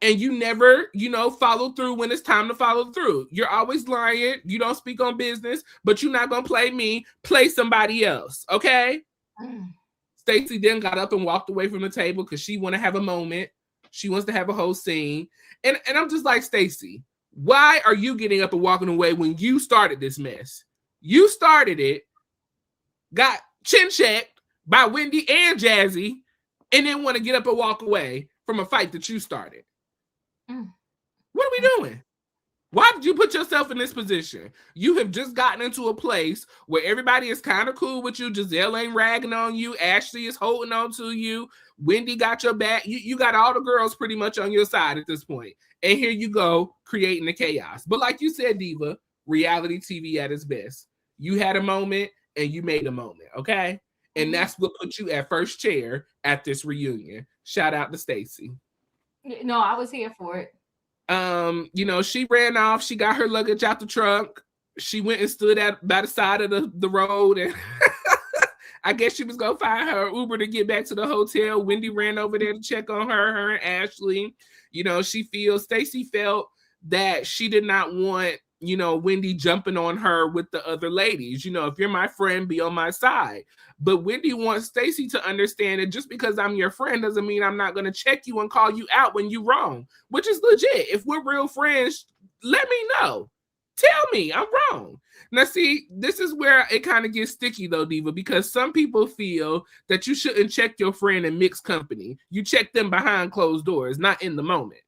And you never, follow through when it's time to follow through. You're always lying. You don't speak on business, but you're not going to play me. Play somebody else, okay? Stacey then got up and walked away from the table because she want to have a moment. She wants to have a whole scene. And I'm just like, Stacey, why are you getting up and walking away when you started this mess? You started it, got chin checked by Wendy and Jazzy, and then want to get up and walk away. from a fight that you started. Mm. What are we doing? Why did you put yourself in this position? You have just gotten into a place where everybody is kind of cool with you. Giselle ain't ragging on you. Ashley is holding on to you. Wendy got your back. You got all the girls pretty much on your side at this point. And here you go, creating the chaos. But like you said, Diva, reality TV at its best. You had a moment and you made a moment, okay? And that's what put you at first chair at this reunion. Shout out to Stacey. No, I was here for it. She ran off. She got her luggage out the trunk. She went and stood by the side of the road, and I guess she was gonna find her Uber to get back to the hotel. Wendy ran over there to check on her and Ashley. Stacey felt that she did not want, Wendy jumping on her with the other ladies. If you're my friend, be on my side. But Wendy wants Stacey to understand that just because I'm your friend doesn't mean I'm not going to check you and call you out when you're wrong, which is legit. If we're real friends, let me know. Tell me I'm wrong. Now, see, this is where it kind of gets sticky, though, Diva, because some people feel that you shouldn't check your friend in mixed company. You check them behind closed doors, not in the moment.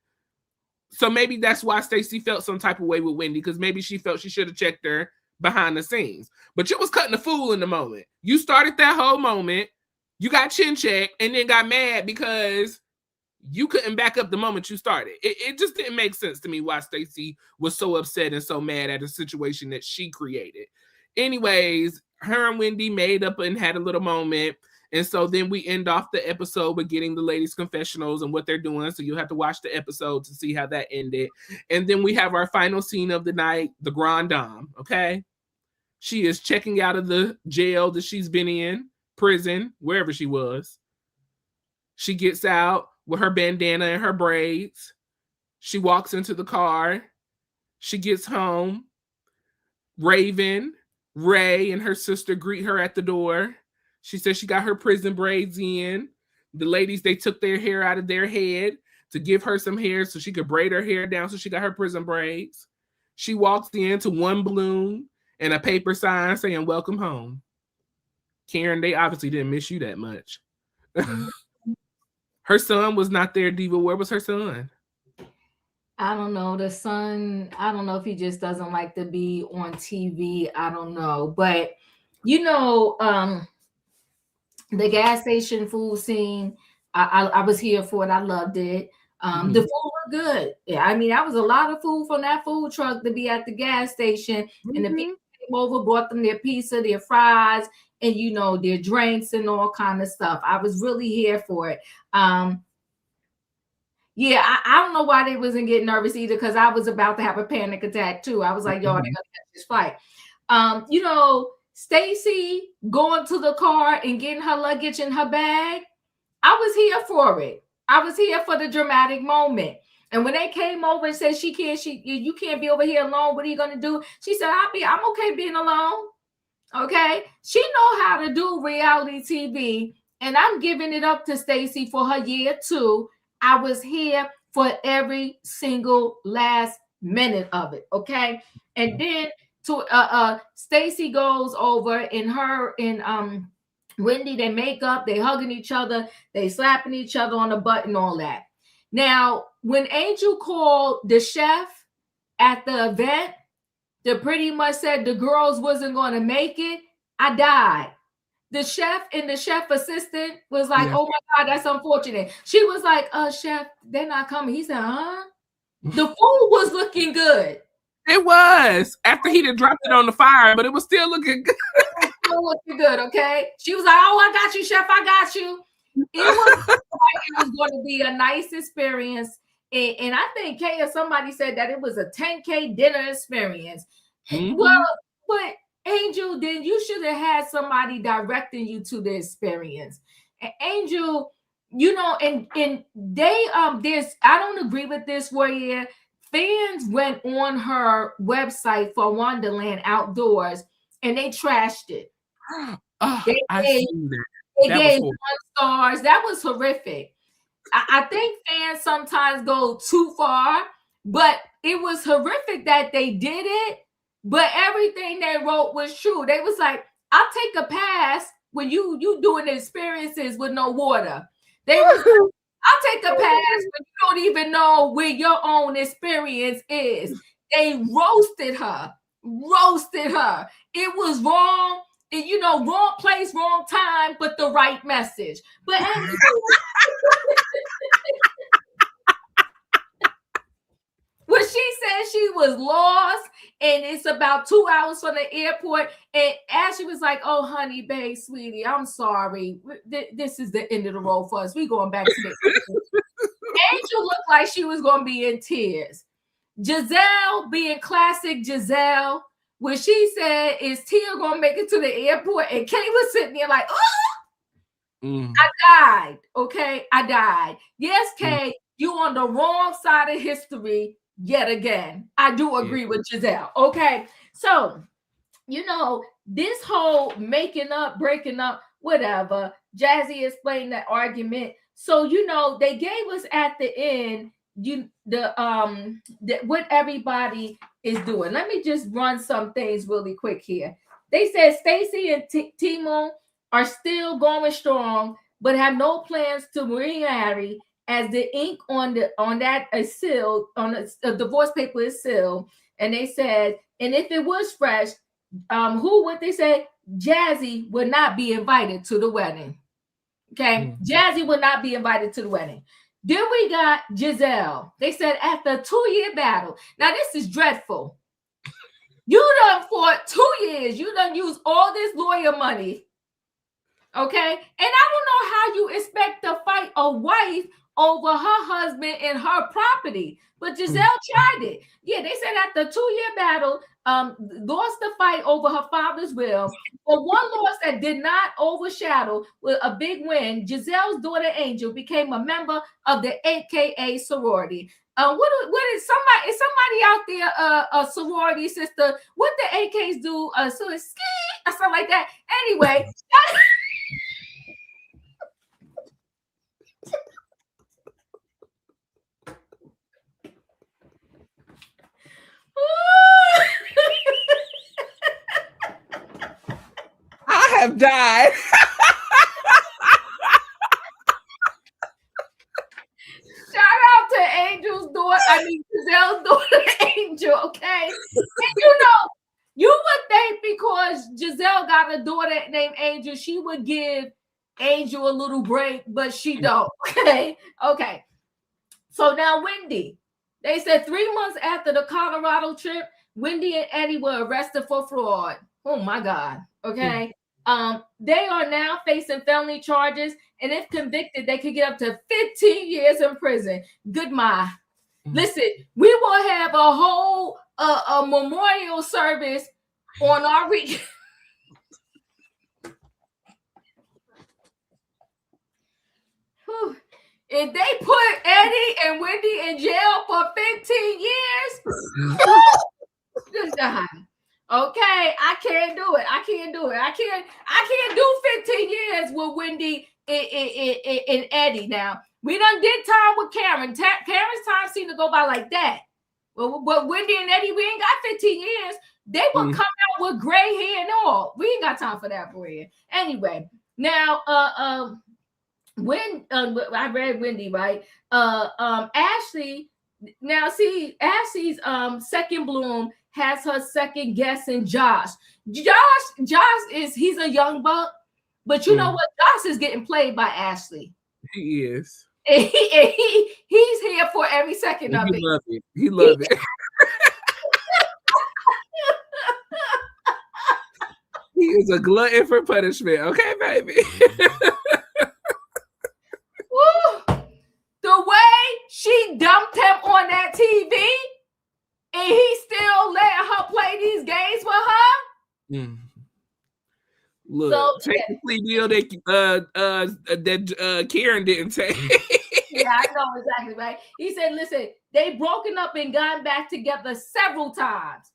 So maybe that's why Stacey felt some type of way with Wendy, because maybe she felt she should have checked her behind the scenes. But you was cutting the fool in the moment. You started that whole moment. You got chin checked and then got mad because you couldn't back up the moment you started. It just didn't make sense to me why Stacey was so upset and so mad at a situation that she created. Anyways, her and Wendy made up and had a little moment. And so then we end off the episode with getting the ladies' confessionals and what they're doing. So you'll have to watch the episode to see how that ended. And then we have our final scene of the night, the Grand Dame, okay? She is checking out of the jail that she's been in, prison, wherever she was. She gets out with her bandana and her braids. She walks into the car. She gets home. Raven, Ray, and her sister greet her at the door. She said she got her prison braids in. The ladies, they took their hair out of their head to give her some hair so she could braid her hair down, so she got her prison braids. She walks in to one balloon and a paper sign saying, "Welcome home." Karen, they obviously didn't miss you that much. Her son was not there, Diva. Where was her son? I don't know. The son, I don't know if he just doesn't like to be on TV. I don't know. But, the gas station food scene, I was here for it. I loved it. The food looked good. Yeah, I mean, that was a lot of food from that food truck to be at the gas station. And the people came over, brought them their pizza, their fries, and their drinks and all kind of stuff. I was really here for it. Yeah, I don't know why they wasn't getting nervous either, because I was about to have a panic attack too. I was like, yo, they're gonna catch this flight. Stacey going to the car and getting her luggage in her bag. I was here for it. I was here for the dramatic moment. And when they came over and said you can't be over here alone. What are you gonna do? She said, I'm okay being alone. Okay. She know how to do reality TV. And I'm giving it up to Stacey for her year 2. I was here for every single last minute of it. Okay. And then Stacey goes over, and her and Wendy, they make up, they hugging each other, they slapping each other on the butt and all that. Now, when Angel called the chef at the event that pretty much said the girls wasn't going to make it, I died. The chef and the chef assistant was like, "Oh my God, that's unfortunate." She was like, "Chef, they're not coming." He said, "Huh?" The food was looking good. It was, after he had dropped it on the fire, but it was still looking good. It was still looking good, okay? She was like, "Oh, I got you, chef. I got you." It was like it was going to be a nice experience. And I think somebody said that it was a 10K dinner experience. Well, but Angel, then you should have had somebody directing you to the experience. And Angel, and they I don't agree with this where fans went on her website for Wonderland Outdoors and they trashed it. They gave 1 stars. That was horrific. I think fans sometimes go too far, but it was horrific that they did it. But everything they wrote was true. They was like, "I'll take a pass when you doing experiences with no water." They was, I'll take a pass when you don't even know where your own experience is. They roasted her. It was wrong. You know, wrong place, wrong time, but the right message. But when she said she was lost and it's about 2 hours from the airport, and Ashley was like, "Oh, honey, babe, sweetie, I'm sorry. This is the end of the road for us. We going back to the airport." Angel looked like she was going to be in tears. Giselle, being classic Giselle, when she said, "Is Tia going to make it to the airport?" And Kay was sitting there like, "Oh, I died." Okay, I died. Yes, Kay, you on the wrong side of history yet again. I do agree with Giselle. Okay, so, you know, this whole making up, breaking up, whatever, Jazzy explained that argument. So, you know, they gave us at the end what everybody is doing. Let me just run some things really quick here. They said Stacey and Timo are still going strong, but have no plans to remarry, as the ink on that is sealed, on the divorce paper is sealed. And they said, and if it was fresh, what they say, Jazzy would not be invited to the wedding. Okay, Jazzy would not be invited to the wedding. Then we got Giselle. They said after a 2-year battle. Now this is dreadful. You done for 2 years. You done used all this lawyer money. Okay, and I don't know how you expect to fight a wife over her husband and her property. But Giselle tried it. Yeah, they said after a 2-year battle, lost the fight over her father's will. But one loss that did not overshadow with a big win, Giselle's daughter Angel became a member of the AKA sorority. What is somebody out there a sorority sister? What the AKs do? So it's ski or something like that. Anyway. I have died. Shout out to Angel's daughter. Giselle's daughter, Angel. Okay, and you would think because Giselle got a daughter named Angel, she would give Angel a little break, but she don't. Okay. So now Wendy. They said 3 months after the Colorado trip, Wendy and Eddie were arrested for fraud. Oh my God. Okay. They are now facing felony charges, and if convicted, they could get up to 15 years in prison. Goodbye. Listen, we will have a whole a memorial service on our week. If they put Eddie and Wendy in jail for 15 years, just die. Okay, I can't do it. I can't do 15 years with Wendy and Eddie. Now we done did time with Karen. Karen's time seemed to go by like that. But Wendy and Eddie, we ain't got 15 years. They will come out with gray hair and all. We ain't got time for that for you. Anyway, now when I read Wendy, right? Ashley. Now see, Ashley's second bloom has her second guessing Josh. He's a young buck, but you know what? Josh is getting played by Ashley. He is. And he's here for every second of it. He loves it. He is a glutton for punishment. Okay, baby. Woo. The way she dumped him on that TV, and he still letting her play these games with her. Look, so, take the plea deal that Karen didn't take. Yeah, I know exactly, right? He said, listen, they broken up and gotten back together several times.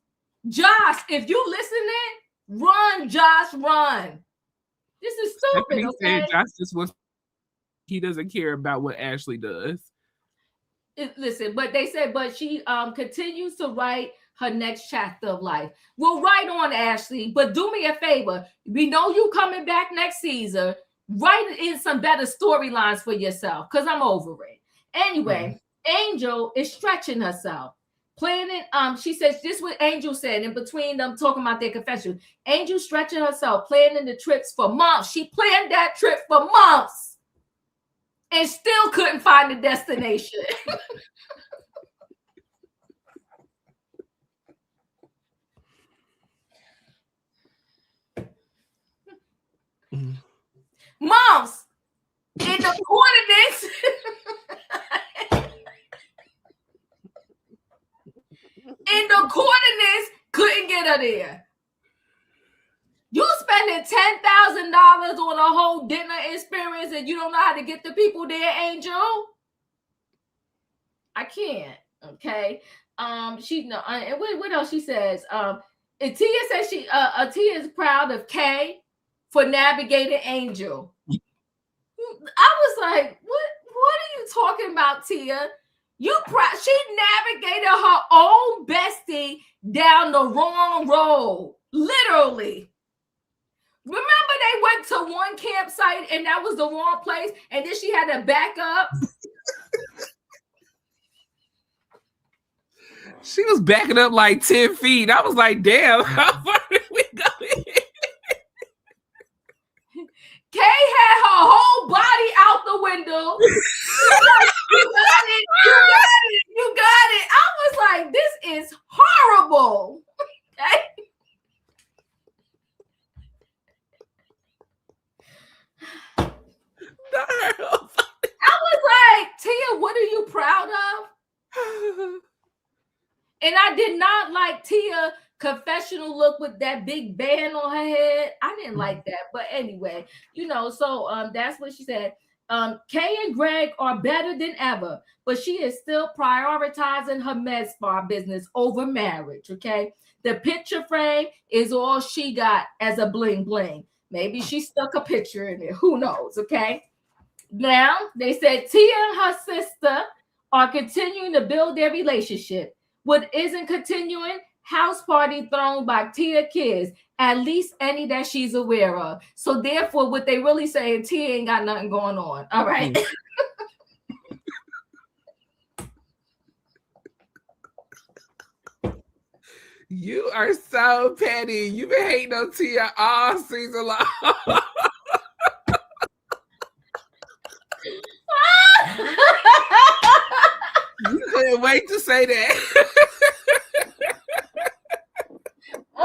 Josh, if you listening, run, Josh, run. This is stupid, okay? Josh just wants, he doesn't care about what Ashley does. Listen, but they said, but she continues to write her next chapter of life. Well, write on, Ashley, but do me a favor. We know you coming back next season. write in some better storylines for yourself, because I'm over it. Anyway, Angel is stretching herself. Planning, she says this is what Angel said in between them talking about their confession. Angel stretching herself, planning the trips for months. She planned that trip for months and still couldn't find the destination. Months in the coordinates. In the coordinates, couldn't get her there. You spending $10,000 on a whole dinner experience and you don't know how to get the people there, Angel? I can't. Okay. She no. And what else she says? And Tia says Tia is proud of Kay for navigating Angel. I was like, what are you talking about, Tia? She navigated her own bestie down the wrong road, literally. Remember they went to one campsite and that was the wrong place, and then she had to back up. She was backing up like 10 feet. I was like, damn, how far did we go? Kay had her whole body out the window. You got it. I was like, this is horrible. Okay? I was like, Tia, what are you proud of? And I did not like Tia confessional look with that big band on her head. I didn't like that. But anyway, so that's what she said. Kay and Greg are better than ever, but she is still prioritizing her med spa business over marriage, okay? The picture frame is all she got as a bling bling. Maybe she stuck a picture in it. Who knows, okay? Now, they said Tia and her sister are continuing to build their relationship. What isn't continuing? House party thrown by Tia kids, at least any that she's aware of. So therefore, what they really saying, Tia ain't got nothing going on. All right. You are so petty. You've been hating on Tia all season long. You couldn't wait to say that.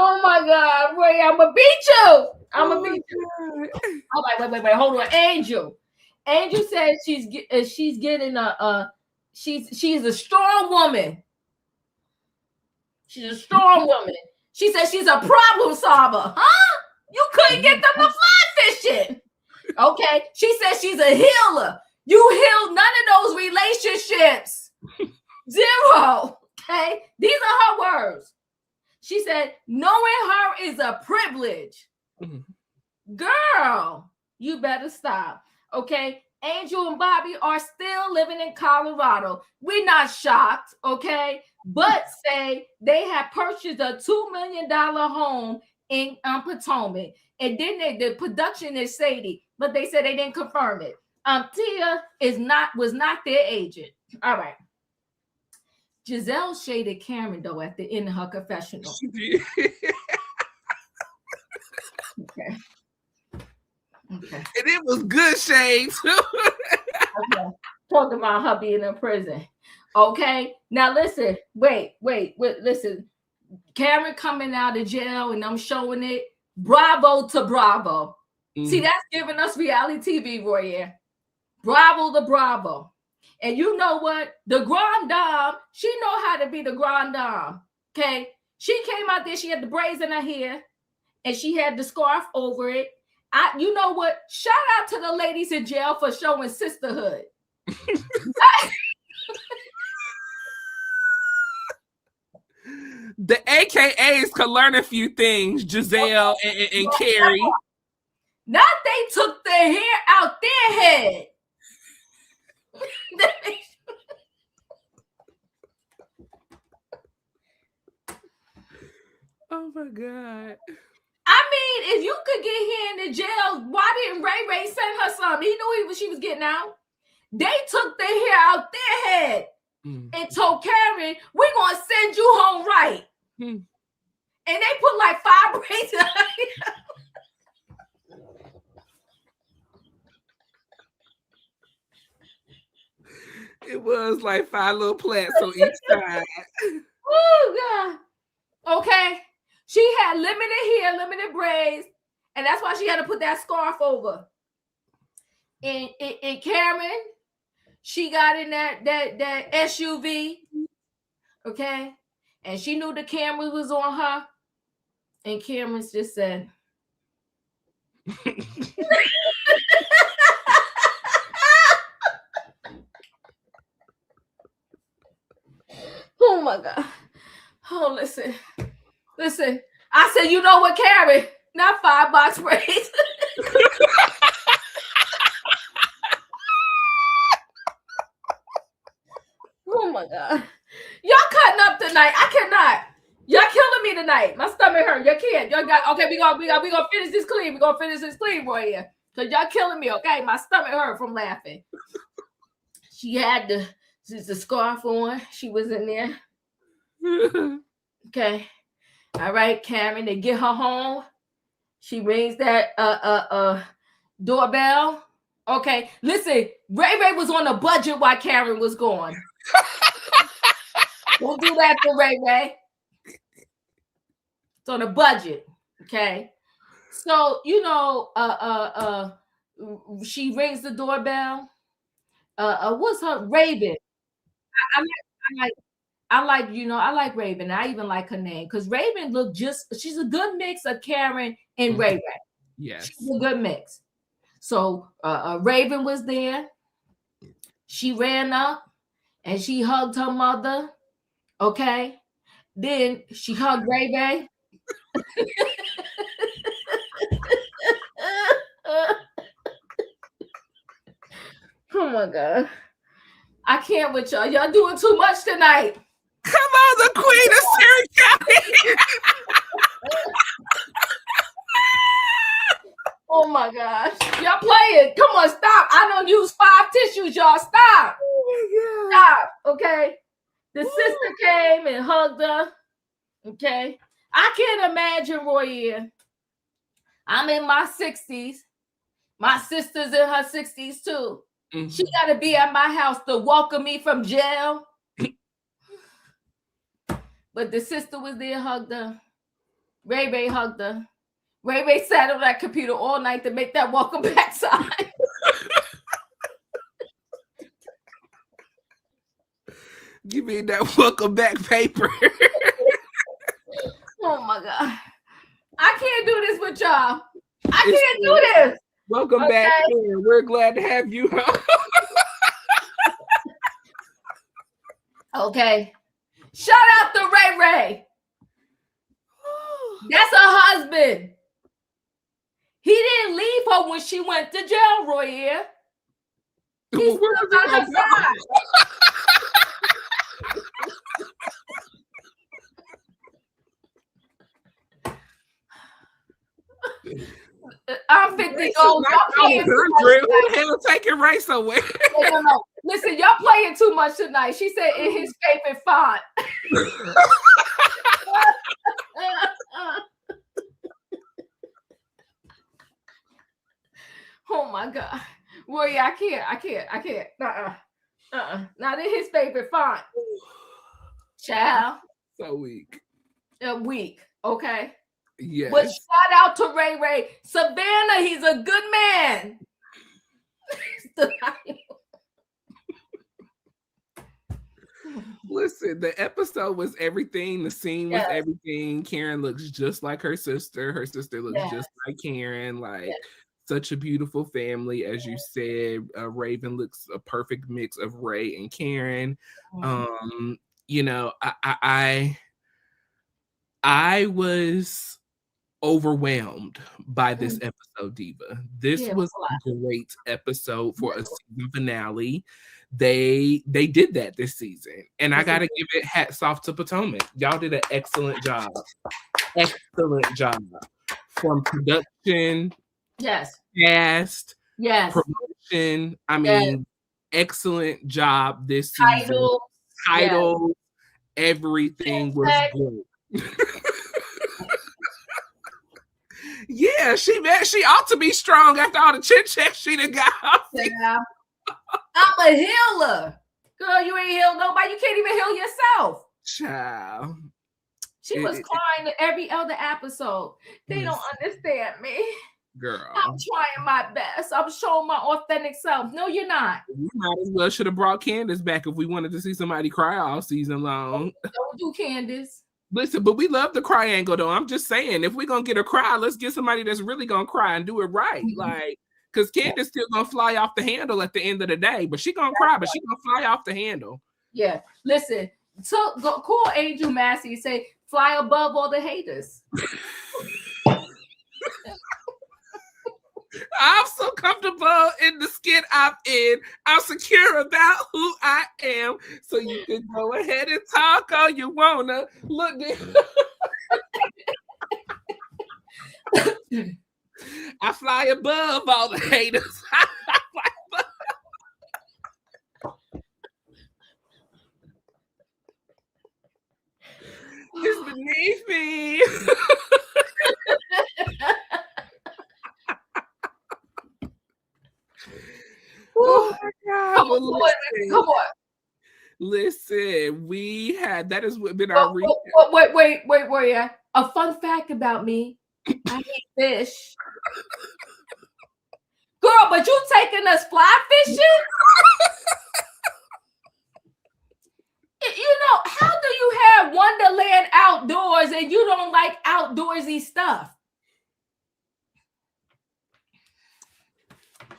Oh my God, Roy, I'm gonna beat you. I'm gonna beat you. All right, wait, hold on. Angel says she's getting she's a strong woman. She's a strong woman. She says she's a problem solver. Huh? You couldn't get them to fly fishing. Okay. She says she's a healer. You healed none of those relationships. Zero. Okay. These are her words. She said, knowing her is a privilege. Girl, you better stop. Okay. Angel and Bobby are still living in Colorado. We're not shocked. Okay. But say they have purchased a $2 million home in Potomac. And then the production is shady, but they said they didn't confirm it. Tia was not their agent. All right. Giselle shaded Cameron though at the end of her confessional. She did. Okay. And it was good shade too. Okay. Talking about her being in prison. Okay. Now listen. Wait. Listen. Cameron coming out of jail and I'm showing it. Bravo to Bravo. See, that's giving us reality TV, Royaire's. Bravo to Bravo. And you know what? The Grand Dame, she know how to be the Grand Dame. Okay. She came out there, she had the braids in her hair, and she had the scarf over it. You know what? Shout out to the ladies in jail for showing sisterhood. The AKAs could learn a few things, Giselle and Carrie. Not they took their hair out their head. Oh my God. I mean, if you to get here in the jail, why didn't Ray Ray send her something? He knew she was getting out. They took their hair out their head and told Karen, we're going to send you home right. And they put like 5 braids in her hair. It was like 5 little plaits on each side. Oh, God. Okay. She had limited hair, limited braids, and that's why she had to put that scarf over. And Karen, she got in that SUV, okay? And she knew the camera was on her. And Cameron just said, oh my God. Oh, listen. I said, you know what, Karen? Not 5 box braids. Oh my God. Y'all cutting up tonight. I cannot. Y'all killing me tonight. My stomach hurt. Y'all can't. Y'all got okay, we gonna finish this clean. We're gonna finish this clean, boy. Because y'all killing me, okay? My stomach hurt from laughing. She had the scarf on. She was in there. Okay. All right, Karen, they get her home. She rings that doorbell. Okay, listen, Ray was on a budget while Karen was gone. Don't do that to Ray. It's on a budget, okay? So, you know, she rings the doorbell. What's her Raven? I like Raven. I even like her name because Raven she's a good mix of Karen and Ray. Yes. She's a good mix. So Raven was there. She ran up and she hugged her mother. Okay. Then she hugged Ray. Oh my God. I can't with y'all. Y'all doing too much tonight. Come on, the queen of Surrey County. Oh my gosh. Y'all playing. Come on, stop. I don't use 5 tissues, y'all. Stop. Oh my God. Stop. Okay. The sister came and hugged her. Okay. I can't imagine, Royaire's. I'm in my 60s. My sister's in her 60s too. Mm-hmm. She got to be at my house to welcome me from jail. But the sister was there, hugged her. Ray hugged her. Ray sat on that computer all night to make that welcome back sign. You mean that welcome back paper? Oh my God. I can't do this with y'all. I can't do this. Welcome back here. We're glad to have you. Okay. Shout out to Ray. That's her husband. He didn't leave her when she went to jail, Royaire. He's still on her side. I'm 50 old. Who the hell taking Ray somewhere? No. Listen, y'all playing too much tonight. She said in his favorite font. Oh my God. Roy, I can't. Not in his favorite font. Child. So weak. Weak. Okay. Yes. But shout out to Ray. Savannah, he's a good man. Listen, the episode was everything. The scene was everything. Karen looks just like her sister. Her sister looks just like Karen. Like such a beautiful family, as you said. Raven looks a perfect mix of Ray and Karen. You know, I was overwhelmed by this episode, Diva. This was a great episode for a season finale. They did that this season, and I gotta give it hats off to Potomac. Y'all did an excellent job from production, Yes. cast, Yes. promotion. I mean, excellent job this season. Title, everything was good. Yeah, she ought to be strong after all the chit chat she done got. Yeah. I'm a healer. Girl, you ain't healed nobody. You can't even heal yourself. Child. She was crying every other episode. They don't understand me. Girl. I'm trying my best. I'm showing my authentic self. No, you're not. We might as well should have brought Candace back if we wanted to see somebody cry all season long. Don't do Candace. Listen, but we love the cry angle though. I'm just saying, if we're gonna get a cry, let's get somebody that's really gonna cry and do it right. Like, because Candace still gonna fly off the handle at the end of the day, but she gonna cry, but she gonna fly off the handle. Yeah. Listen, so call Angel Massey and say, fly above all the haters. I'm so comfortable in the skin I'm in. I'm secure about who I am. So you can go ahead and talk all you wanna. Look, I fly above all the haters. It's beneath me. Oh my God. Well, come on. Listen, we had that has been our wait. Yeah. A fun fact about me. I hate fish. Girl, but you taking us fly fishing? You know, how do you have Wonderland outdoors and you don't like outdoorsy stuff?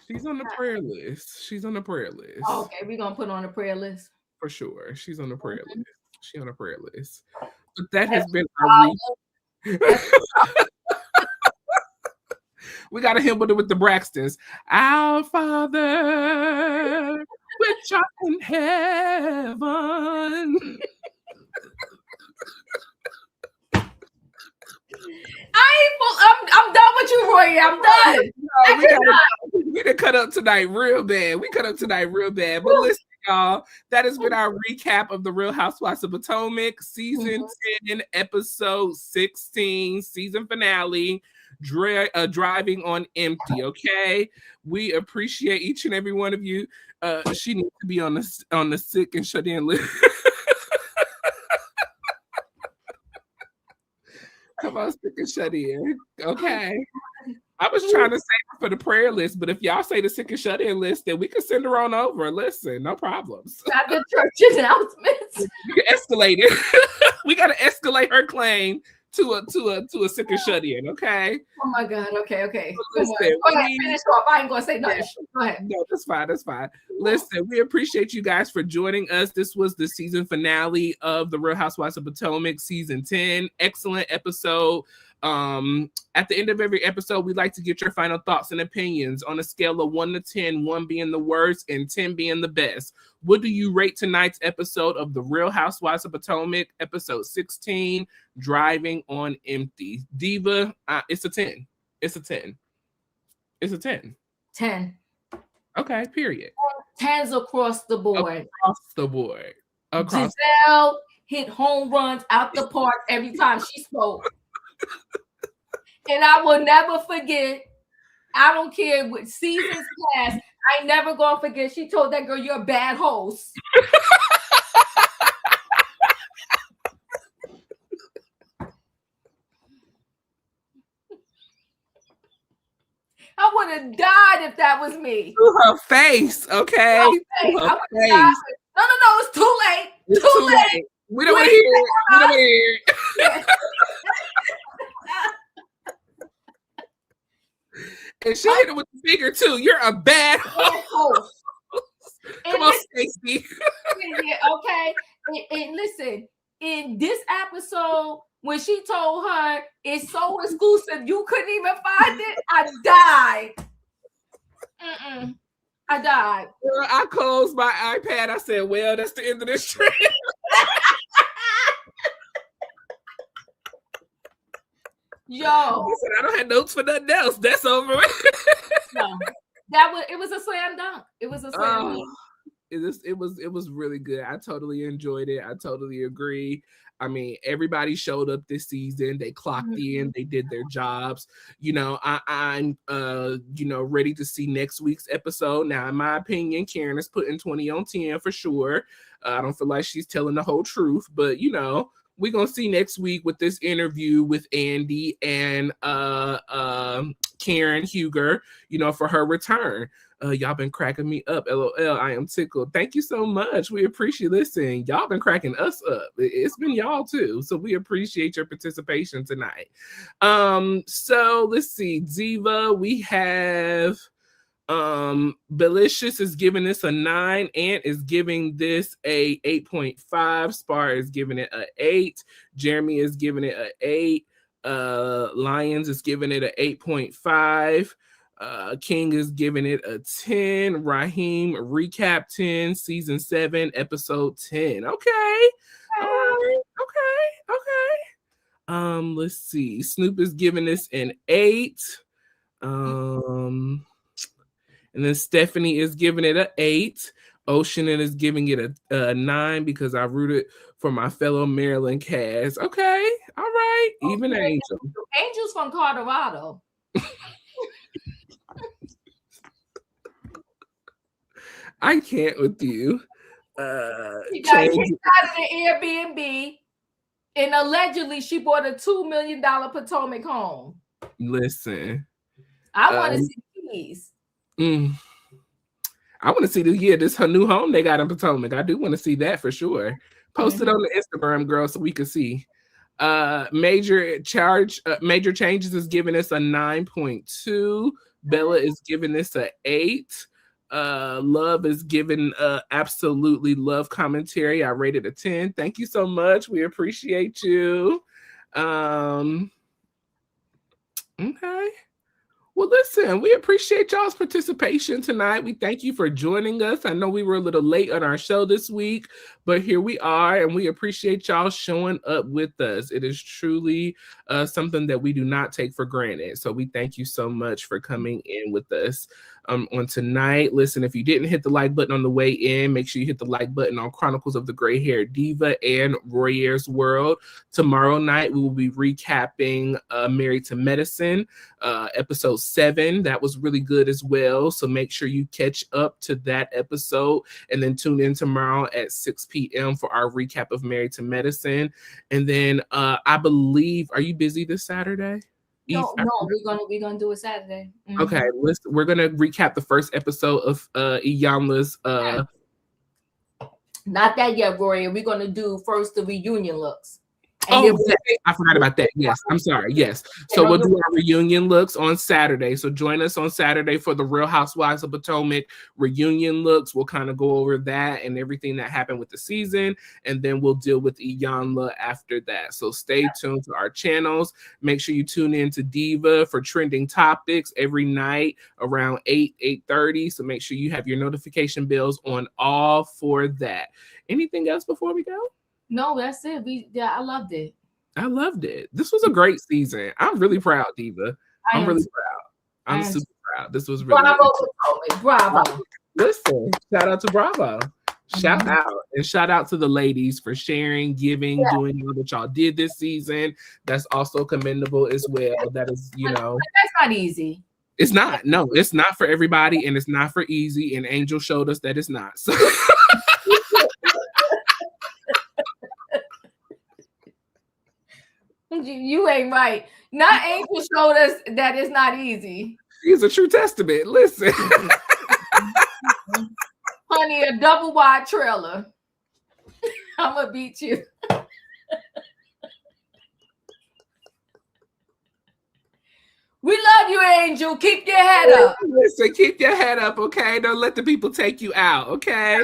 She's on the prayer list. She's on the prayer list. Okay, we're gonna put on the prayer list. For sure. She's on the prayer list. She's on the prayer list. But that has been our we got to hymn with the Braxtons. Our Father, which art in heaven. I'm done with you, Roy. I'm done. No, we done cut up tonight real bad. We cut up tonight real bad. But listen, y'all, that has been our recap of the Real Housewives of Potomac, season 10, episode 16, season finale. Driving on empty. Okay, we appreciate each and every one of you. She needs to be on the sick and shut in list. Come on, sick and shut in. Okay. I was trying to save her for the prayer list, but if y'all say the sick and shut in list, then we can send her on over. Listen, no problems. Got the church announcements. We can escalate it. We got to escalate her claim to a sick and shut in, okay? Oh my God. Okay. Listen, go ahead, finish off. I ain't gonna say nothing. Go ahead. No, that's fine. Listen, we appreciate you guys for joining us. This was the season finale of the Real Housewives of Potomac, season 10. Excellent episode. At the end of every episode, we like to get your final thoughts and opinions on a scale of 1 to 10, 1 being the worst and 10 being the best. What do you rate tonight's episode of the Real Housewives of Potomac, episode 16, Driving on Empty? Diva, it's a 10. It's a 10. 10. Okay, period. 10s across the board. Giselle hit home runs out the park every time she spoke. And I will never forget, I don't care what seasons pass, I never gonna forget, she told that girl, you're a bad host. I would have died if that was me. To her face, okay? I would have died. No, it's too late. Too late. We don't want to hear it. And she hit it with the finger too. You're a bad host. Come on, Stacey. Okay. And listen, in this episode, when she told her it's so exclusive, you couldn't even find it, I died. I died. Girl, I closed my iPad. I said, well, that's the end of this trip. Yo, Listen, I don't have notes for nothing else. That's over. no. It was a slam dunk. It was a slam dunk. It was really good. I totally enjoyed it. I totally agree. I mean, everybody showed up this season. They clocked in. They did their jobs. You know, I'm ready to see next week's episode. Now, in my opinion, Karen is putting 20 on 10 for sure. I don't feel like she's telling the whole truth, but we're gonna see next week with this interview with Andy and Karen Huger, for her return. Y'all been cracking me up. LOL. I am tickled. Thank you so much. We appreciate listening. Y'all been cracking us up. It's been y'all too. So we appreciate your participation tonight. So let's see. Diva, we have Belicious is giving this a 9. Ant is giving this a 8.5. Spar is giving it a 8. Jeremy is giving it a 8. Lions is giving it a 8.5. King is giving it a 10. Raheem, recap 10, season 7, episode 10. Okay. All right. Okay. Let's see. Snoop is giving this an 8. And then Stephanie is giving it an 8. Ocean is giving it a 9 because I rooted for my fellow Maryland cast. Okay. All right. Even Angel. Angel's from Colorado. I can't with you. She got kicked out of the Airbnb, and allegedly she bought a $2 million Potomac home. Listen, I want to see these. I want to see this her new home they got in Potomac. I do want to see that for sure. Post it on the Instagram, girl, so we can see. Major Changes is giving us a 9.2. Bella is giving this a 8. Love is giving absolutely love commentary. I rated a 10. Thank you so much. We appreciate you. Okay. Well, listen, we appreciate y'all's participation tonight. We thank you for joining us. I know we were a little late on our show this week, but here we are, and we appreciate y'all showing up with us. It is truly something that we do not take for granted. So we thank you so much for coming in with us on tonight. Listen, if you didn't hit the like button on the way in, make sure you hit the like button on Chronicles of the Gray Haired Diva and Royaire's World. Tomorrow night, we will be recapping Married to Medicine, episode 7. That was really good as well. So make sure you catch up to that episode and then tune in tomorrow at 6 p.m. for our recap of Married to Medicine. And then I believe, are you busy this Saturday? No, we're gonna do it Saturday. Okay, we're gonna recap the first episode of Iyanla's. Not that yet, Roy. We're gonna do first the reunion looks. I forgot about that. Yes, I'm sorry. Yes. So we'll do our reunion looks on Saturday. So join us on Saturday for the Real Housewives of Potomac reunion looks. We'll kind of go over that and everything that happened with the season. And then we'll deal with Iyanla after that. So stay tuned to our channels. Make sure you tune in to Diva for trending topics every night around 8:30. So make sure you have your notification bells on all for that. Anything else before we go? No, that's it. I loved it. I loved it. This was a great season. I'm really proud, Diva. I'm really proud. I'm super proud. This was really Bravo. Listen, shout out to Bravo. Shout out. And shout out to the ladies for sharing, giving, doing all that y'all did this season. That's also commendable as well. That is, That's not easy. It's not. No, it's not for everybody, and it's not for easy. And Angel showed us that it's not. So You ain't right. Not Angel showed us that it's not easy. He's a true testament. Listen. Honey, a double wide trailer. I'm going to beat you. We love you, Angel. Keep your head up. Listen, keep your head up, okay? Don't let the people take you out, okay?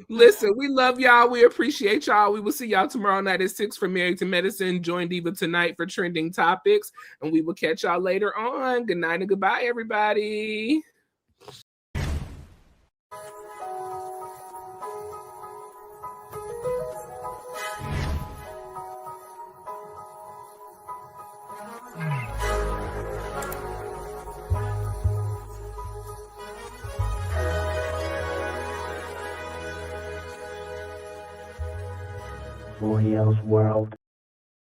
Listen, we love y'all. We appreciate y'all. We will see y'all tomorrow night at 6 for Married to Medicine. Join Diva tonight for trending topics, and we will catch y'all later on. Good night and goodbye, everybody. Royale's world.